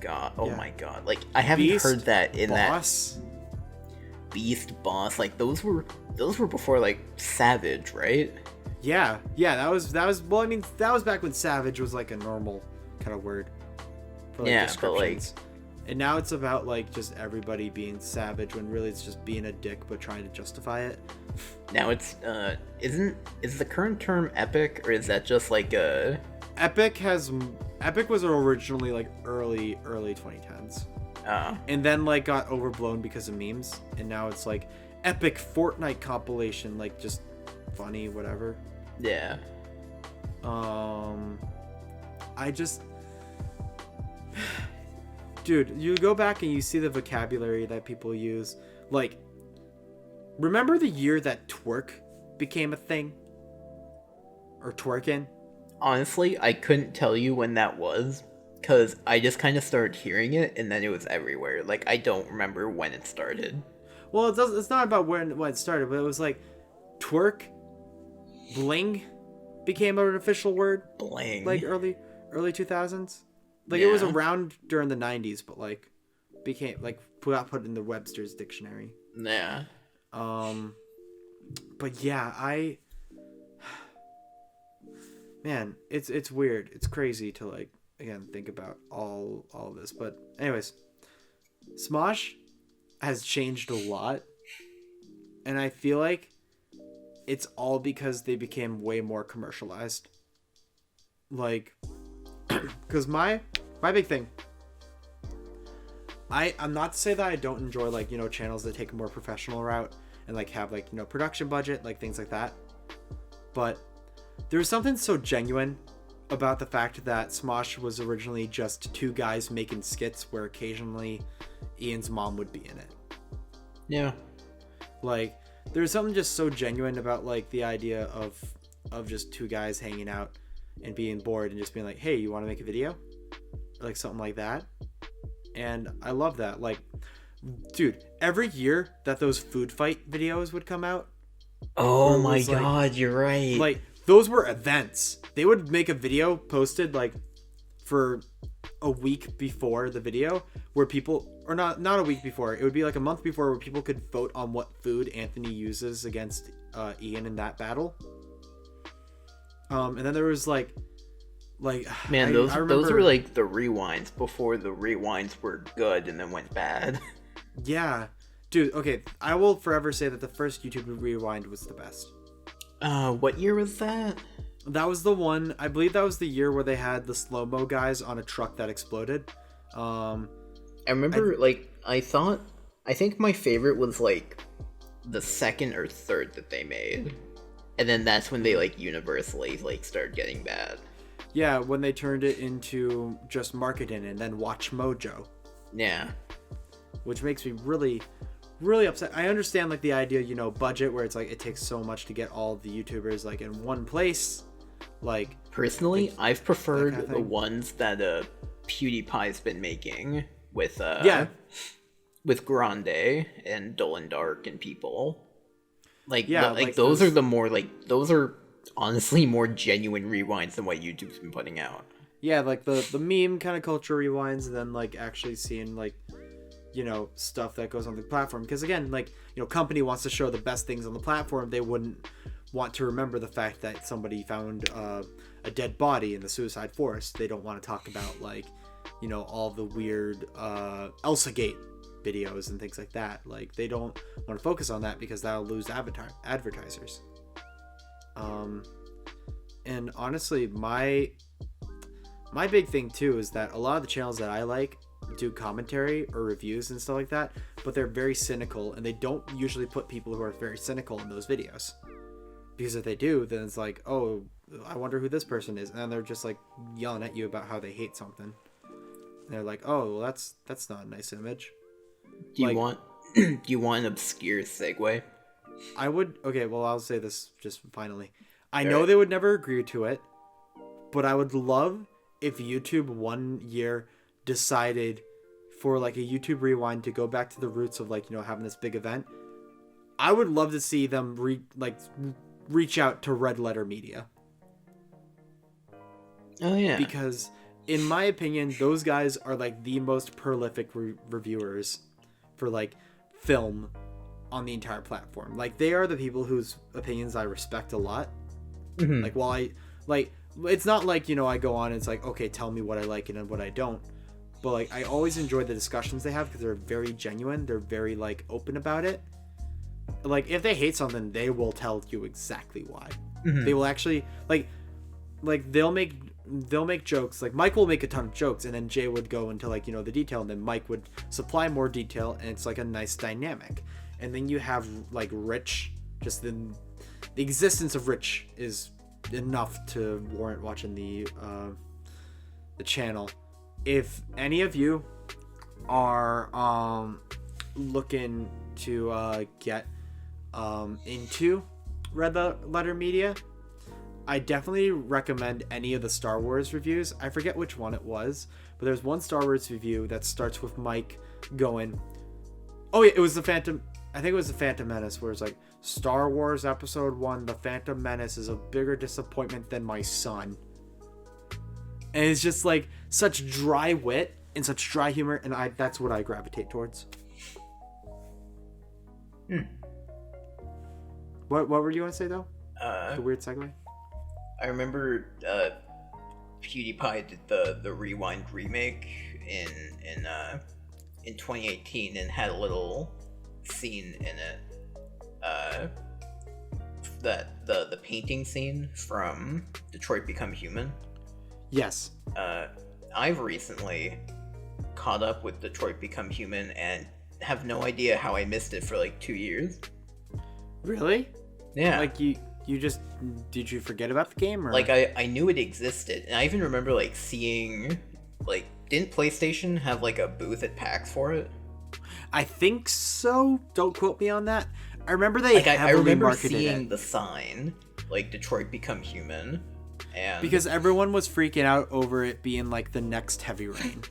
God, oh yeah. My God, like I haven't Beast, heard that in boss? That Beast boss, like those were before like Savage, right? Yeah, that was well, I mean, that was back when Savage was like a normal kind of word for like, yeah, but like, and now it's about like just everybody being savage when really it's just being a dick but trying to justify it. Now it's is the current term epic, or is that just like a Epic was originally like early 2010s. And then like got overblown because of memes, and now it's like epic Fortnite compilation, like just funny whatever. Yeah. I just dude, you go back and you see the vocabulary that people use. Like, remember the year that twerk became a thing? Or twerking? Honestly, I couldn't tell you when that was, because I just kind of started hearing it, and then it was everywhere. Like, I don't remember when it started. Well, it's not about when it started, but it was like twerk, bling became an official word. Bling. Like early 2000s. Like, yeah. It was around during the 90s, but like became like got put in the Webster's dictionary. Yeah. But yeah, man, it's weird. It's crazy to like again think about all of this. But anyways, Smosh has changed a lot, and I feel like it's all because they became way more commercialized. Like, because my big thing, I'm not to say that I don't enjoy like, you know, channels that take a more professional route and like have like, you know, production budget, like things like that, but there's something so genuine about the fact that Smosh was originally just two guys making skits where occasionally Ian's mom would be in it. Yeah. Like, there's something just so genuine about like the idea of just two guys hanging out and being bored and just being like, hey, you want to make a video? Or like something like that. And I love that. Like, dude, every year that those food fight videos would come out. Oh my god, you're right. Like, those were events. They would make a video posted like for a week before the video where people, or not a week before, it would be like a month before, where people could vote on what food Anthony uses against Ian in that battle. And then there was like man, those were like the rewinds before the rewinds were good and then went bad. Yeah, dude. Okay, I will forever say that the first YouTube rewind was the best. What year was that? That was the one, I believe that was the year where they had the slow-mo guys on a truck that exploded. I remember, I think my favorite was, like, the second or third that they made. And then that's when they, like, universally, like, started getting bad. Yeah, when they turned it into just marketing and then Watch Mojo. Yeah. Which makes me really, really upset. I understand, like, the idea, you know, budget, where it's, like, it takes so much to get all of the YouTubers, like, in one place. Like, personally, I've preferred the ones that PewDiePie's been making with with Grande and Dolan Dark and people. Those are the more those are honestly more genuine rewinds than what YouTube's been putting out. Yeah, like the meme kind of culture rewinds, and then like actually seeing like, you know, stuff that goes on the platform. Because again, like, you know, company wants to show the best things on the platform. They wouldn't want to remember the fact that somebody found a dead body in the suicide forest. They don't want to talk about, like, you know, all the weird Elsa Gate videos and things like that. Like, they don't want to focus on that because that'll lose advertisers. And honestly, my big thing too is that a lot of the channels that I like do commentary or reviews and stuff like that, but they're very cynical, and they don't usually put people who are very cynical in those videos. Because if they do, then it's like, oh, I wonder who this person is. And then they're just like yelling at you about how they hate something. And they're like, oh, well, that's not a nice image. Do you want an obscure segue? I would. Okay, well, I'll say this just finally. I know they would never agree to it, but I would love if YouTube one year decided for like a YouTube rewind to go back to the roots of, like, you know, having this big event. I would love to see them reach out to Red Letter Media. Oh yeah. Because in my opinion, those guys are like the most prolific reviewers for like film on the entire platform. Like, they are the people whose opinions I respect a lot. Mm-hmm. Like, while I like, it's not like, you know, I go on and it's like, okay, tell me what I like and what I don't. But like, I always enjoy the discussions they have because they're very genuine. They're very like open about it. Like, if they hate something, they will tell you exactly why. Mm-hmm. They will actually like they'll make jokes. Like, Mike will make a ton of jokes, and then Jay would go into, like, you know, the detail, and then Mike would supply more detail, and it's like a nice dynamic. And then you have like Rich. Just the existence of Rich is enough to warrant watching the channel. If any of you are looking to get into Red Letter Media, I definitely recommend any of the Star Wars reviews. I forget which one it was, but there's one Star Wars review that starts with Mike going, oh yeah, it was the Phantom, I think it was the Phantom Menace, where it's like, Star Wars Episode 1, The Phantom Menace is a bigger disappointment than my son. And it's just like such dry wit and such dry humor, and that's what I gravitate towards. What were you going to say, though? The weird segue? I remember PewDiePie did the Rewind remake in 2018 and had a little scene in it. That the painting scene from Detroit Become Human. Yes. I've recently caught up with Detroit Become Human and have no idea how I missed it for like 2 years. Really? Yeah. Like you just, did you forget about the game, or like I knew it existed, and I even remember like seeing, like, didn't PlayStation have like a booth at PAX for it? I think so. Don't quote me on that. I remember they heavily I remember marketed seeing it. the sign, like Detroit Become Human, and Because everyone was freaking out over it being like the next Heavy Rain.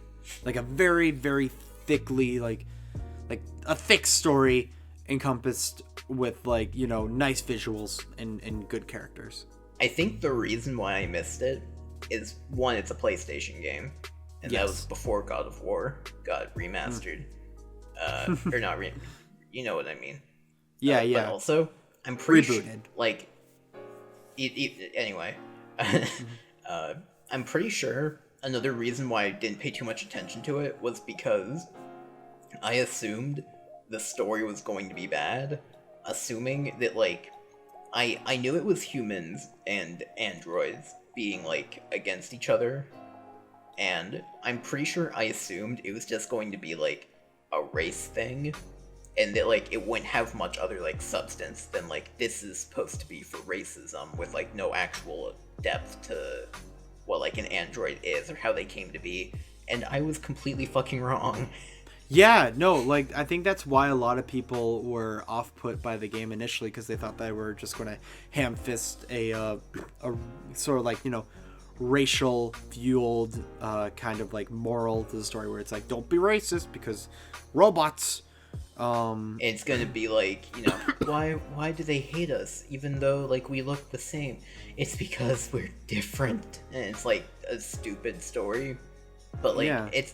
Like a very, very thickly, like a thick story encompassed with, like, you know, nice visuals and good characters. I think the reason why I missed it is, one, it's a PlayStation game, and that was before God of War got remastered. Or not you know what I mean. Yeah, But also, I'm pretty rebooted. Like, anyway, I'm pretty sure another reason why I didn't pay too much attention to it was because I assumed the story was going to be bad, assuming that, like, I knew it was humans and androids being, like, against each other, and I'm pretty sure I assumed it was just going to be, like, a race thing, and that, like, it wouldn't have much other, like, substance than, like, this is supposed to be for racism, with, like, no actual depth to what, like, an android is or how they came to be, and I was completely fucking wrong. Yeah, no, like, I think that's why a lot of people were off-put by the game initially, because they thought they were just going to ham-fist a sort of, like, you know, racial-fueled kind of, like, moral to the story, where it's like, don't be racist because robots. It's gonna be like, you know, why do they hate us even though, like, we look the same? It's because we're different, and it's like a stupid story, but, like, it's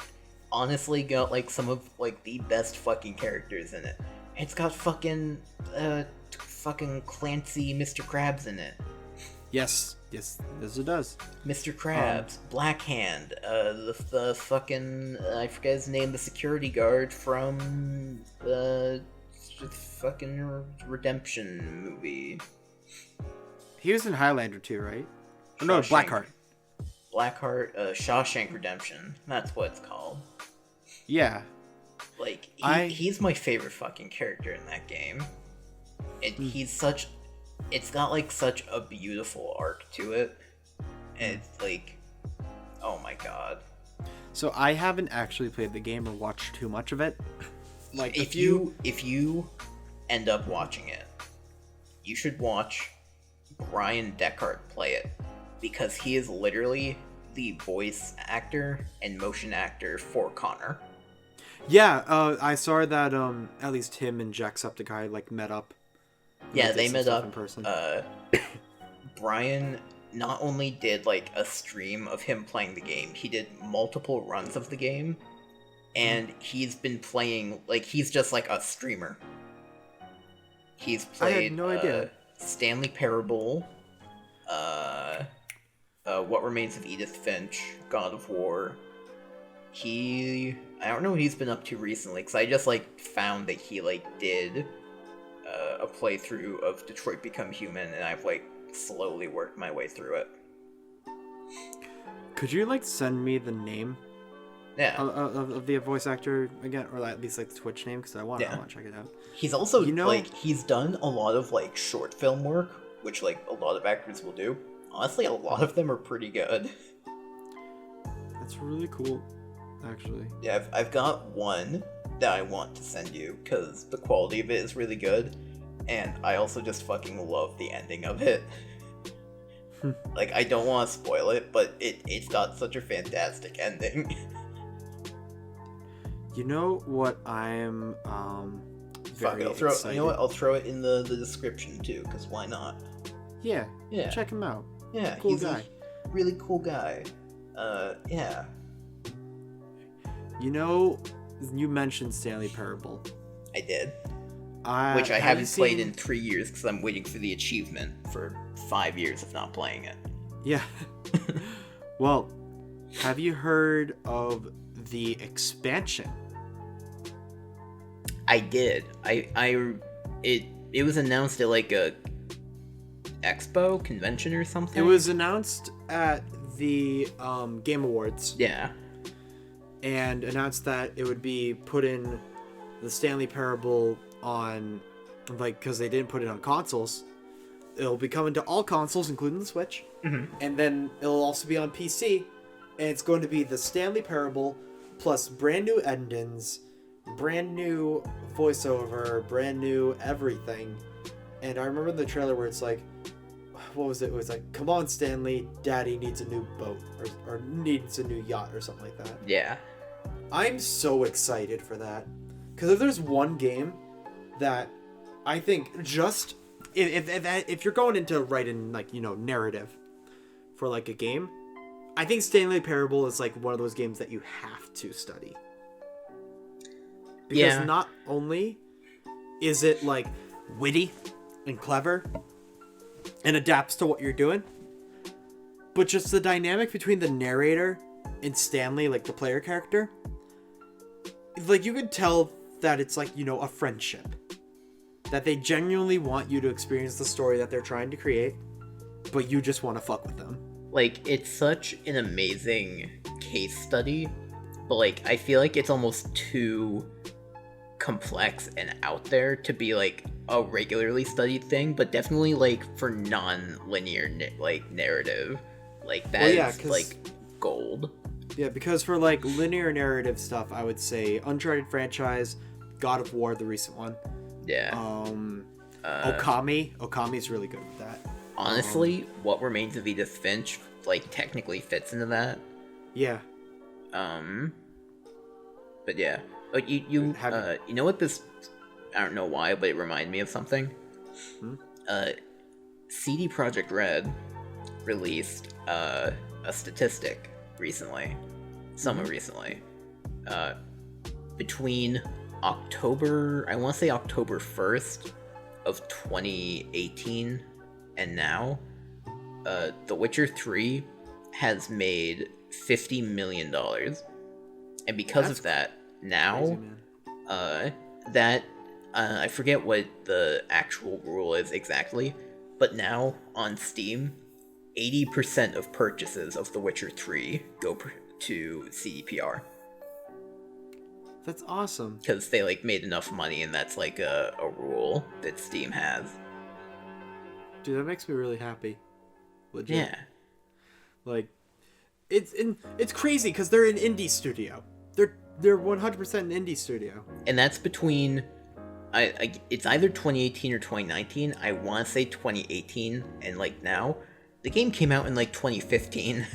honestly got, like, some of, like, the best fucking characters in it. It's got fucking Clancy Mr. Krabs in it. Yes, it does. Mr. Krabs, Blackhand, the fucking, I forget his name, the security guard from the fucking Redemption movie. He was in Highlander too, right? Oh, no, Blackheart. Blackheart, Shawshank Redemption. That's what it's called. Yeah. Like, he's my favorite fucking character in that game. And he's such... It's got, like, such a beautiful arc to it. And it's like... Oh my god. So I haven't actually played the game or watched too much of it. Like, if you end up watching it, you should watch Brian Deckard play it. Because he is literally the voice actor and motion actor for Connor. Yeah, I saw that at least him and Jacksepticeye, like, met up. Yeah, they met up in person. Brian not only did, like, a stream of him playing the game, he did multiple runs of the game, and he's been playing, like, he's just like a streamer. He's played I had no idea. Stanley Parable, What Remains of Edith Finch, God of War. I don't know what he's been up to recently, because I just, like, found that he, like, did a playthrough of Detroit Become Human, and I've, like, slowly worked my way through it. Could you, like, send me the name? Yeah. Of the voice actor again, or at least, like, the Twitch name, because I want to check it out. He's also, like, he's done a lot of, like, short film work, which, like, a lot of actors will do. Honestly, a lot of them are pretty good. That's really cool, actually. Yeah, I've got one that I want to send you, because the quality of it is really good, and I also just fucking love the ending of it. Like, I don't want to spoil it, but it's got such a fantastic ending. You know what I'm very excited. You know what? I'll throw it in the description too, because why not? Yeah. Yeah. Check him out. Yeah, cool he's guy. a really cool guy. Yeah. You know, you mentioned Stanley Parable. I did. Which I haven't played in 3 years because I'm waiting for the achievement for 5 years of not playing it. Yeah. Well, have you heard of the expansion? I did. It was announced at like a expo convention or something. It was announced at the Game Awards. Yeah. And announced that it would be put in the Stanley Parable on, like, because they didn't put it on consoles. It'll be coming to all consoles, including the Switch. Mm-hmm. And then it'll also be on PC. And it's going to be the Stanley Parable plus brand new endings, brand new voiceover, brand new everything. And I remember the trailer where it's like, what was it? It was like, come on, Stanley, Daddy needs a new boat or needs a new yacht or something like that. Yeah. I'm so excited for that. Because if there's one game that I think just... If you're going into writing, like, you know, narrative for, like, a game, I think Stanley Parable is, like, one of those games that you have to study. Because not only is it, like, witty and clever and adapts to what you're doing, but just the dynamic between the narrator and Stanley, like, the player character, like, you could tell that it's, like, you know, a friendship. That they genuinely want you to experience the story that they're trying to create, but you just want to fuck with them. Like, it's such an amazing case study, but, like, I feel like it's almost too complex and out there to be, like, a regularly studied thing, but definitely, like, for non-linear, like, narrative. Like, that is, like, gold. Yeah, because for, like, linear narrative stuff, I would say Uncharted franchise, God of War, the recent one. Yeah. Okami's really good with that. Honestly, What Remains of Edith Finch, like, technically fits into that. Yeah. But yeah. You know what this... I don't know why, but it reminded me of something. CD Projekt Red released a statistic recently. Somewhat recently. Between October 1st of 2018 and now, The Witcher 3 has made $50 million. And because of that, now, crazy, I forget what the actual rule is exactly, but now on Steam, 80% of purchases of The Witcher 3 go to CDPR. That's awesome. Because they, like, made enough money, and that's, like, a rule that Steam has. Dude, that makes me really happy. Legit. Yeah. Like, it's crazy, because they're an indie studio. They're 100% an indie studio. And that's between... it's either 2018 or 2019. I want to say 2018, and, like, now. The game came out in, like, 2015.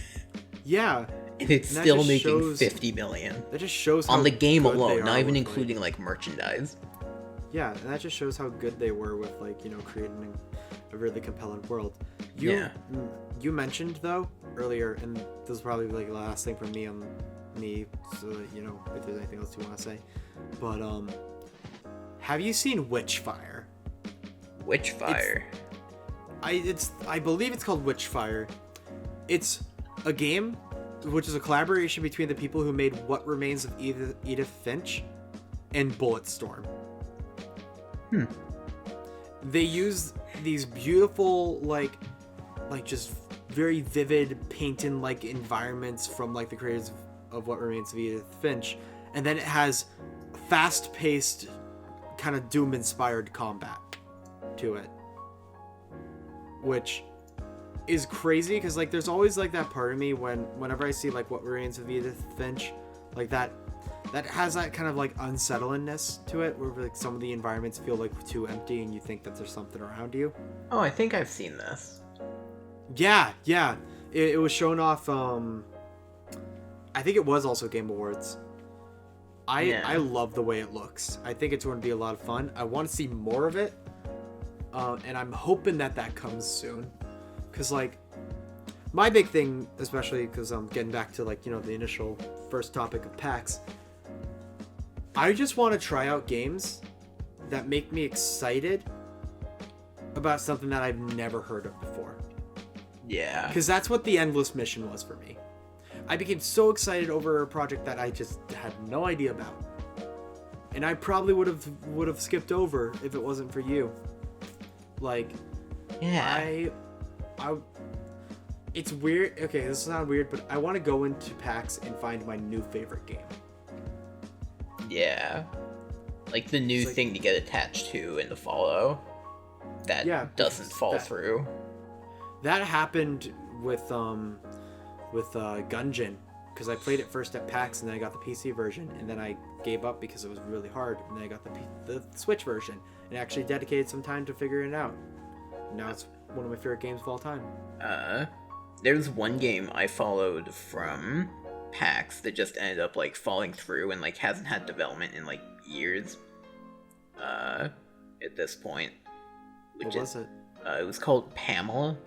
Yeah. And it's still making $50 million. That just shows how on the game good alone, they not are even with, including like merchandise. Yeah, and that just shows how good they were with, like, you know, creating a really compelling world. You mentioned, though, earlier, and this is probably like the last thing from me, so that, you know, if there's anything else you want to say. But have you seen Witchfire? Witchfire. I believe it's called Witchfire. It's a game which is a collaboration between the people who made What Remains of Edith Finch and Bulletstorm. They use these beautiful, like just very vivid painting-like environments from, like, the creators of What Remains of Edith Finch, and then it has fast-paced, kind of Doom-inspired combat to it, which is crazy, because, like, there's always, like, that part of me whenever I see, like, What Remains of Edith Finch, like, that has that kind of, like, unsettlingness to it, where, like, some of the environments feel, like, too empty and you think that there's something around you. Oh, I think I've seen this. Yeah. It was shown off, I think it was also Game Awards. I love the way it looks. I think it's going to be a lot of fun. I want to see more of it, and I'm hoping that comes soon. Because, like, my big thing, especially because I'm getting back to, like, you know, the initial first topic of PAX, I just want to try out games that make me excited about something that I've never heard of before. Yeah. Because that's what the endless mission was for me. I became so excited over a project that I just had no idea about. And I probably would have skipped over if it wasn't for you. Like, yeah. It's weird. Okay, this is not weird, but I want to go into PAX and find my new favorite game. Yeah. Like the new thing to get attached to in the follow that doesn't fall through. That happened with Gungeon, because I played it first at PAX and then I got the PC version, and then I gave up because it was really hard, and then I got the Switch version and actually dedicated some time to figuring it out. Now it's one of my favorite games of all time. There's one game I followed from PAX that just ended up like falling through and like hasn't had development in like years. At this point. What was it? It was called Pamela,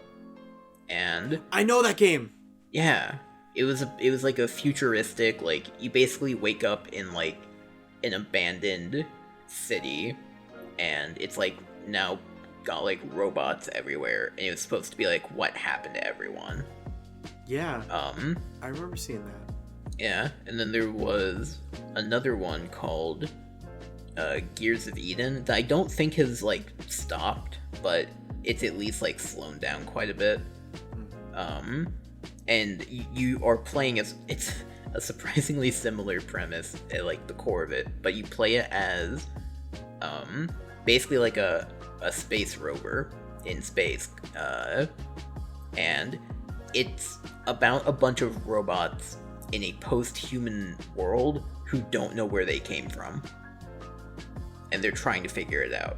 and I know that game. Yeah, it was like a futuristic, like you basically wake up in like an abandoned city, and it's like now got like robots everywhere, and it was supposed to be like what happened to everyone. Yeah. I remember seeing that. Yeah, and then there was another one called Gears of Eden that I don't think has like stopped, but it's at least like slowed down quite a bit. And you are playing as, it's a surprisingly similar premise at like the core of it, but you play it as basically like a space rover in space, and it's about a bunch of robots in a post-human world who don't know where they came from, and they're trying to figure it out.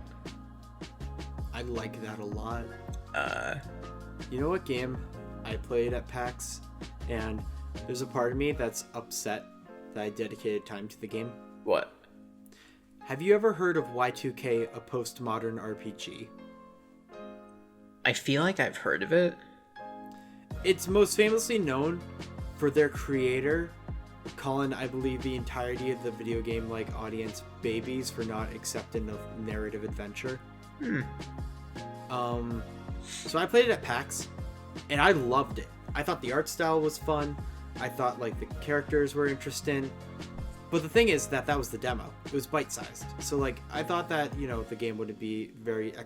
I like that a lot. You know what game I played at PAX, and there's a part of me that's upset that I dedicated time to the game? What? Have you ever heard of Y2K, a postmodern RPG? I feel like I've heard of it. It's most famously known for their creator calling, I believe, the entirety of the video game like audience babies for not accepting the narrative adventure. So I played it at PAX, and I loved it. I thought the art style was fun. I thought like the characters were interesting. But the thing is that was the demo. It was bite-sized. So like I thought that, you know, the game wouldn't be very I'm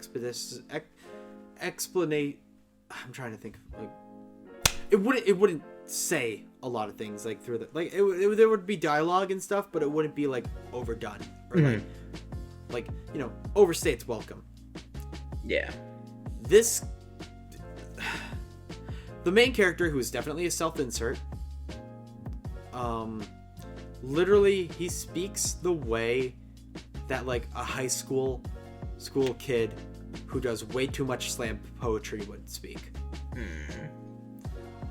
trying to think of, like, it wouldn't say a lot of things like through the like there would be dialogue and stuff, but it wouldn't be like overdone or like you know, overstay its welcome. Yeah. The main character, who is definitely a self-insert, literally he speaks the way that like a high school kid who does way too much slam poetry would speak.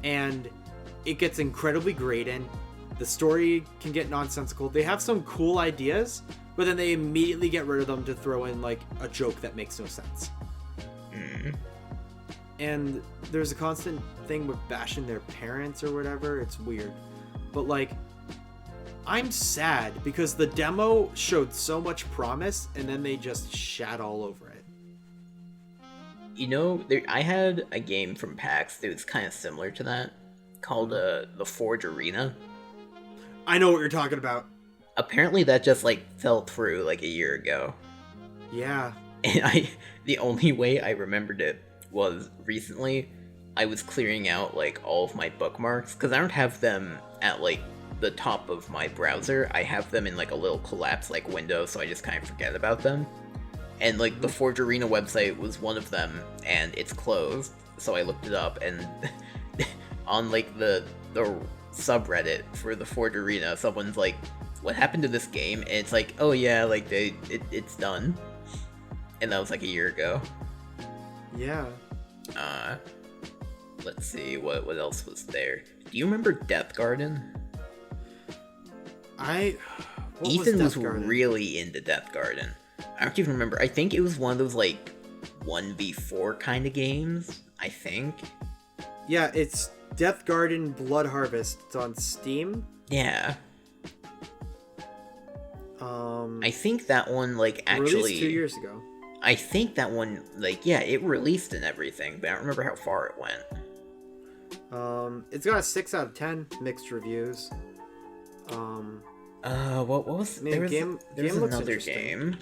And it gets incredibly grating. The story can get nonsensical. They have some cool ideas, but then they immediately get rid of them to throw in like a joke that makes no sense. And there's a constant thing with bashing their parents or whatever. It's weird. But like, I'm sad because the demo showed so much promise and then they just shat all over it. You know, I had a game from PAX that was kind of similar to that, called the Forge Arena. I know what you're talking about. Apparently that just like fell through like a year ago. Yeah. And the only way I remembered it was recently I was clearing out like all of my bookmarks, because I don't have them at like the top of my browser. I have them in like a little collapsed like window, so I just kind of forget about them. And like the Forge Arena website was one of them, and it's closed. So I looked it up, and on like the subreddit for the Forge Arena, someone's like, "What happened to this game?" And it's like, "Oh yeah, like it's done." And that was like a year ago. Yeah. Let's see what else was there. Do you remember Death Garden? Ethan was really into Death Garden. I don't even remember. I think it was one of those like 1v4 kind of games, I think. Yeah, it's Death Garden Blood Harvest. It's on Steam. Yeah. I think that one like actually released 2 years ago. I think that one like, yeah, it released and everything, but I don't remember how far it went. It's got a 6 out of 10, mixed reviews. What was there was another game.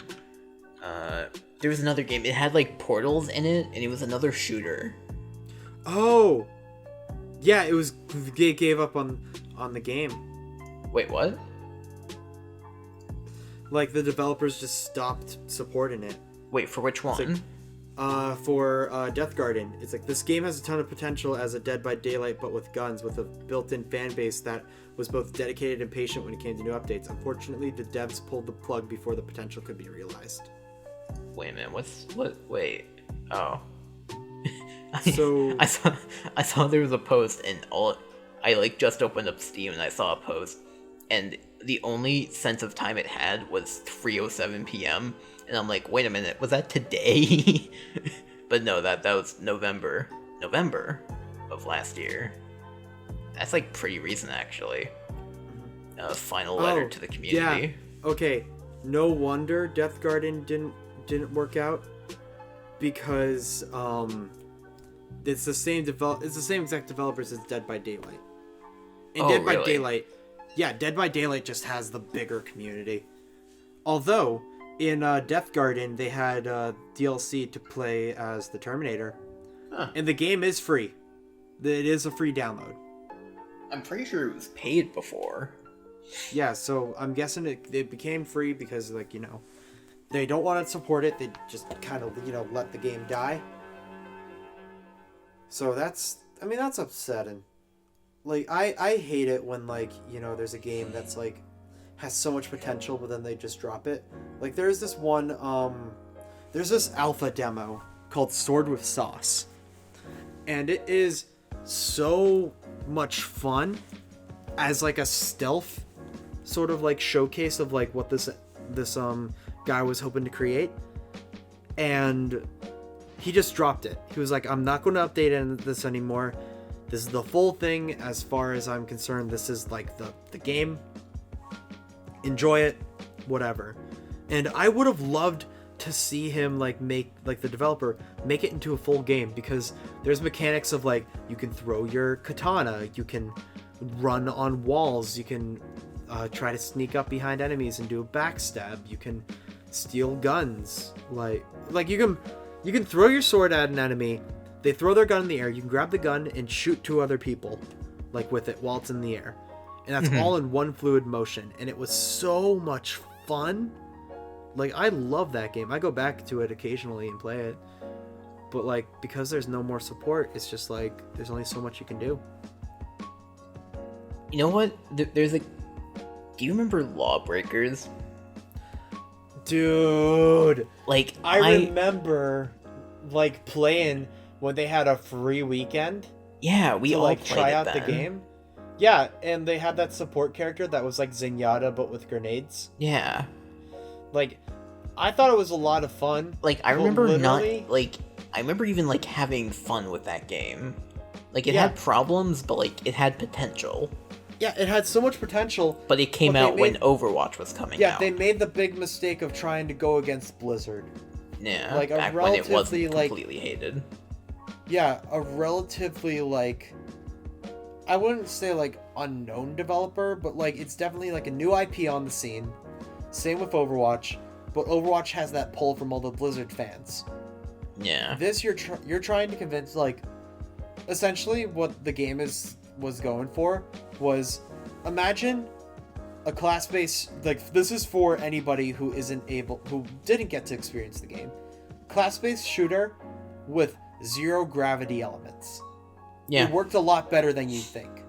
There was another game. It had like portals in it, and it was another shooter. Oh, yeah, it was. They gave up on the game. Wait, what? Like the developers just stopped supporting it. Wait, for which one? For Death Garden. It's like, this game has a ton of potential as a Dead by Daylight, but with guns, with a built-in fan base that was both dedicated and patient when it came to new updates. Unfortunately, the devs pulled the plug before the potential could be realized. Wait a minute, wait. Oh. So I saw there was a post, and I like just opened up Steam and I saw a post, and the only sense of time it had was 3:07 p.m. and I'm like, wait a minute, was that today? But no, that was November of last year. That's like pretty recent, actually. Final letter to the community. Yeah. Okay. No wonder Death Garden didn't work out, because it's the same exact developers as Dead by Daylight. And Dead by Daylight, Dead by Daylight just has the bigger community. Although in Death Garden they had DLC to play as the Terminator, and the game is free. It is a free download. I'm pretty sure it was paid before. Yeah, so I'm guessing it became free because, like, they don't want to support it. They just kind of, let the game die. So that's upsetting. Like, I hate it when, like, there's a game that's, like, has so much potential, but then they just drop it. Like, there's this alpha demo called Sword with Sauce. And it is so much fun as, like, a stealth sort of, like, showcase of, like, what this guy was hoping to create. And he just dropped it. He was like, I'm not going to update this anymore. This is the full thing. As far as I'm concerned, this is, like, the game. Enjoy it. Whatever. And I would have loved to see him, like, the developer make it into a full game, because there's mechanics of, like, you can throw your katana, you can run on walls, you can try to sneak up behind enemies and do a backstab, you can steal guns, like you can throw your sword at an enemy, they throw their gun in the air, you can grab the gun and shoot 2 other people, like, with it while it's in the air, and that's all in one fluid motion, and it was so much fun. Like, I love that game. I go back to it occasionally and play it. But, like, because there's no more support, it's just, like, there's only so much you can do. You know what? There's, like... Do you remember Lawbreakers? Dude! Like, I remember, like, playing when they had a free weekend. Yeah, we all like, played try it out then. the game. Yeah, and they had that support character that was, like, Zenyatta, but with grenades. Yeah. Like, I thought it was a lot of fun. Like, I remember I remember even, like, having fun with that game. Like, it had problems, but, like, it had potential. Yeah, it had so much potential. But it came out when Overwatch was coming out. Yeah, they made the big mistake of trying to go against Blizzard. Yeah, like, back when it wasn't completely hated. Yeah, a relatively, like... I wouldn't say, like, unknown developer, but, like, it's definitely, like, a new IP on the scene. Same with Overwatch, but Overwatch has that pull from all the Blizzard fans. Yeah. This, you're trying to convince, like, essentially what the game was going for was, imagine a class-based, like, this is for anybody who didn't get to experience the game. Class-based shooter with 0 gravity elements. Yeah. It worked a lot better than you think.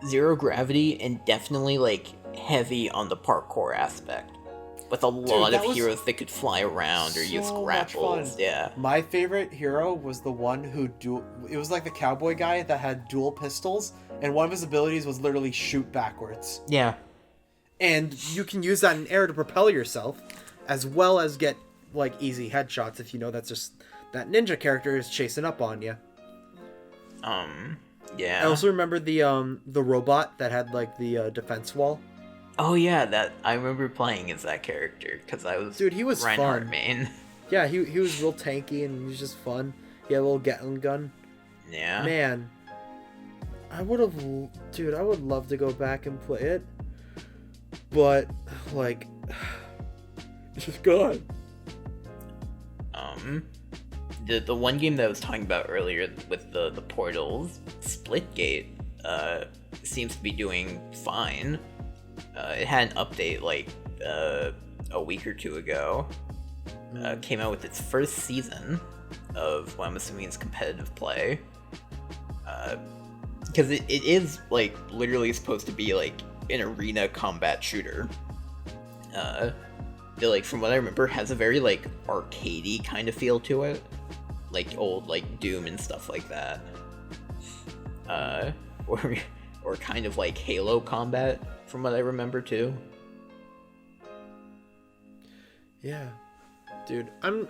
0 gravity, and definitely, like, heavy on the parkour aspect. With a lot of heroes that could fly around or use grapples. Yeah. My favorite hero was the one who it was like the cowboy guy that had dual pistols, and one of his abilities was literally shoot backwards. Yeah. And you can use that in air to propel yourself, as well as get, like, easy headshots if you know that's just that ninja character is chasing up on you. Yeah. I also remember the robot that had, like, the defense wall. Oh yeah, that I remember playing as that character because I was he was Reinhardt fun. main. Yeah, he was real tanky and he was just fun. He had a little gettin gun. Yeah. Man, I would have, dude. I would love to go back and play it, but like, it's just gone. The one game that I was talking about earlier with the portals, Splitgate, seems to be doing fine. It had an update like a week or two ago. Came out with its first season of what I'm assuming is competitive play. Because it is like literally supposed to be like an arena combat shooter. It, like, from what I remember, has a very like arcadey kind of feel to it, like old like Doom and stuff like that. Or kind of like Halo combat, from what I remember too. Yeah, dude, I'm.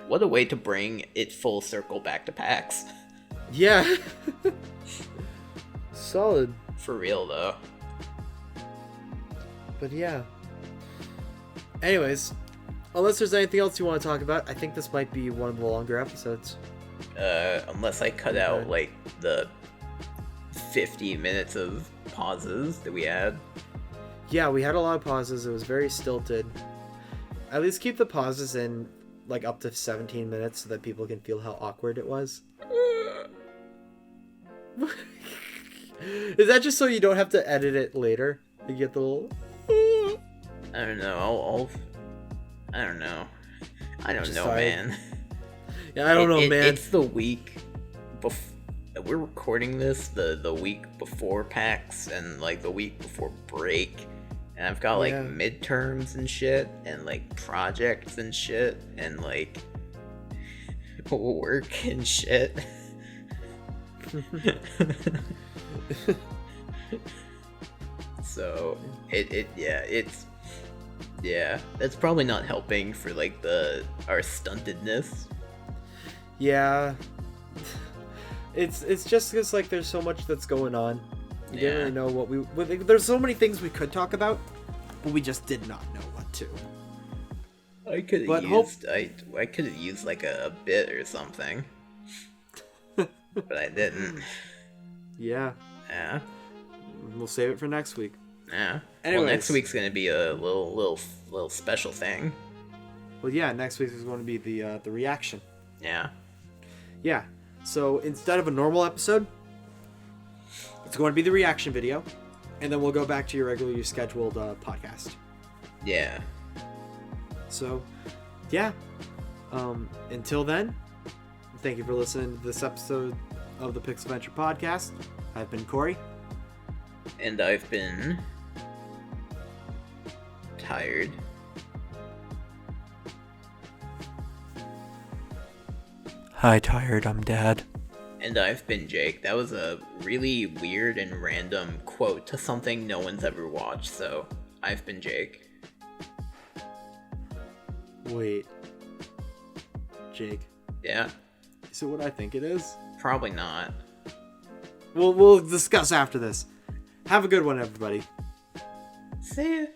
What a way to bring it full circle back to PAX. Yeah. Solid. For real though. But yeah. Anyways, unless there's anything else you want to talk about, I think this might be one of the longer episodes. Unless I cut out like the 50 minutes of pauses that we had. Yeah, we had a lot of pauses. It was very stilted. At least keep the pauses in like up to 17 minutes so that people can feel how awkward it was. Is that just so you don't have to edit it later? You get the little... I don't know. I don't know. I don't know, sorry. man. Yeah, I don't know, man. It's the week before. We're recording this the week before PAX and like the week before break. And I've got like midterms and shit and like projects and shit and like work and shit. So that's probably not helping for like our stuntedness. Yeah. It's just because like there's so much that's going on. We didn't really know what there's so many things we could talk about, but we just did not know what to. I could have used like a bit or something. But I didn't. Yeah. Yeah. We'll save it for next week. Yeah. Anyways. Well, next week's gonna be a little special thing. Well, yeah, next week is going to be the reaction. Yeah. Yeah. So instead of a normal episode, it's going to be the reaction video, and then we'll go back to your regularly scheduled podcast. Yeah. So, yeah. Until then, thank you for listening to this episode of the Pixel Venture Podcast. I've been Corey. And I've been tired. Hi, tired. I'm Dad. And I've been Jake. That was a really weird and random quote to something no one's ever watched, so I've been Jake. Wait. Jake. Yeah? Is it what I think it is? Probably not. We'll discuss after this. Have a good one, everybody. See ya.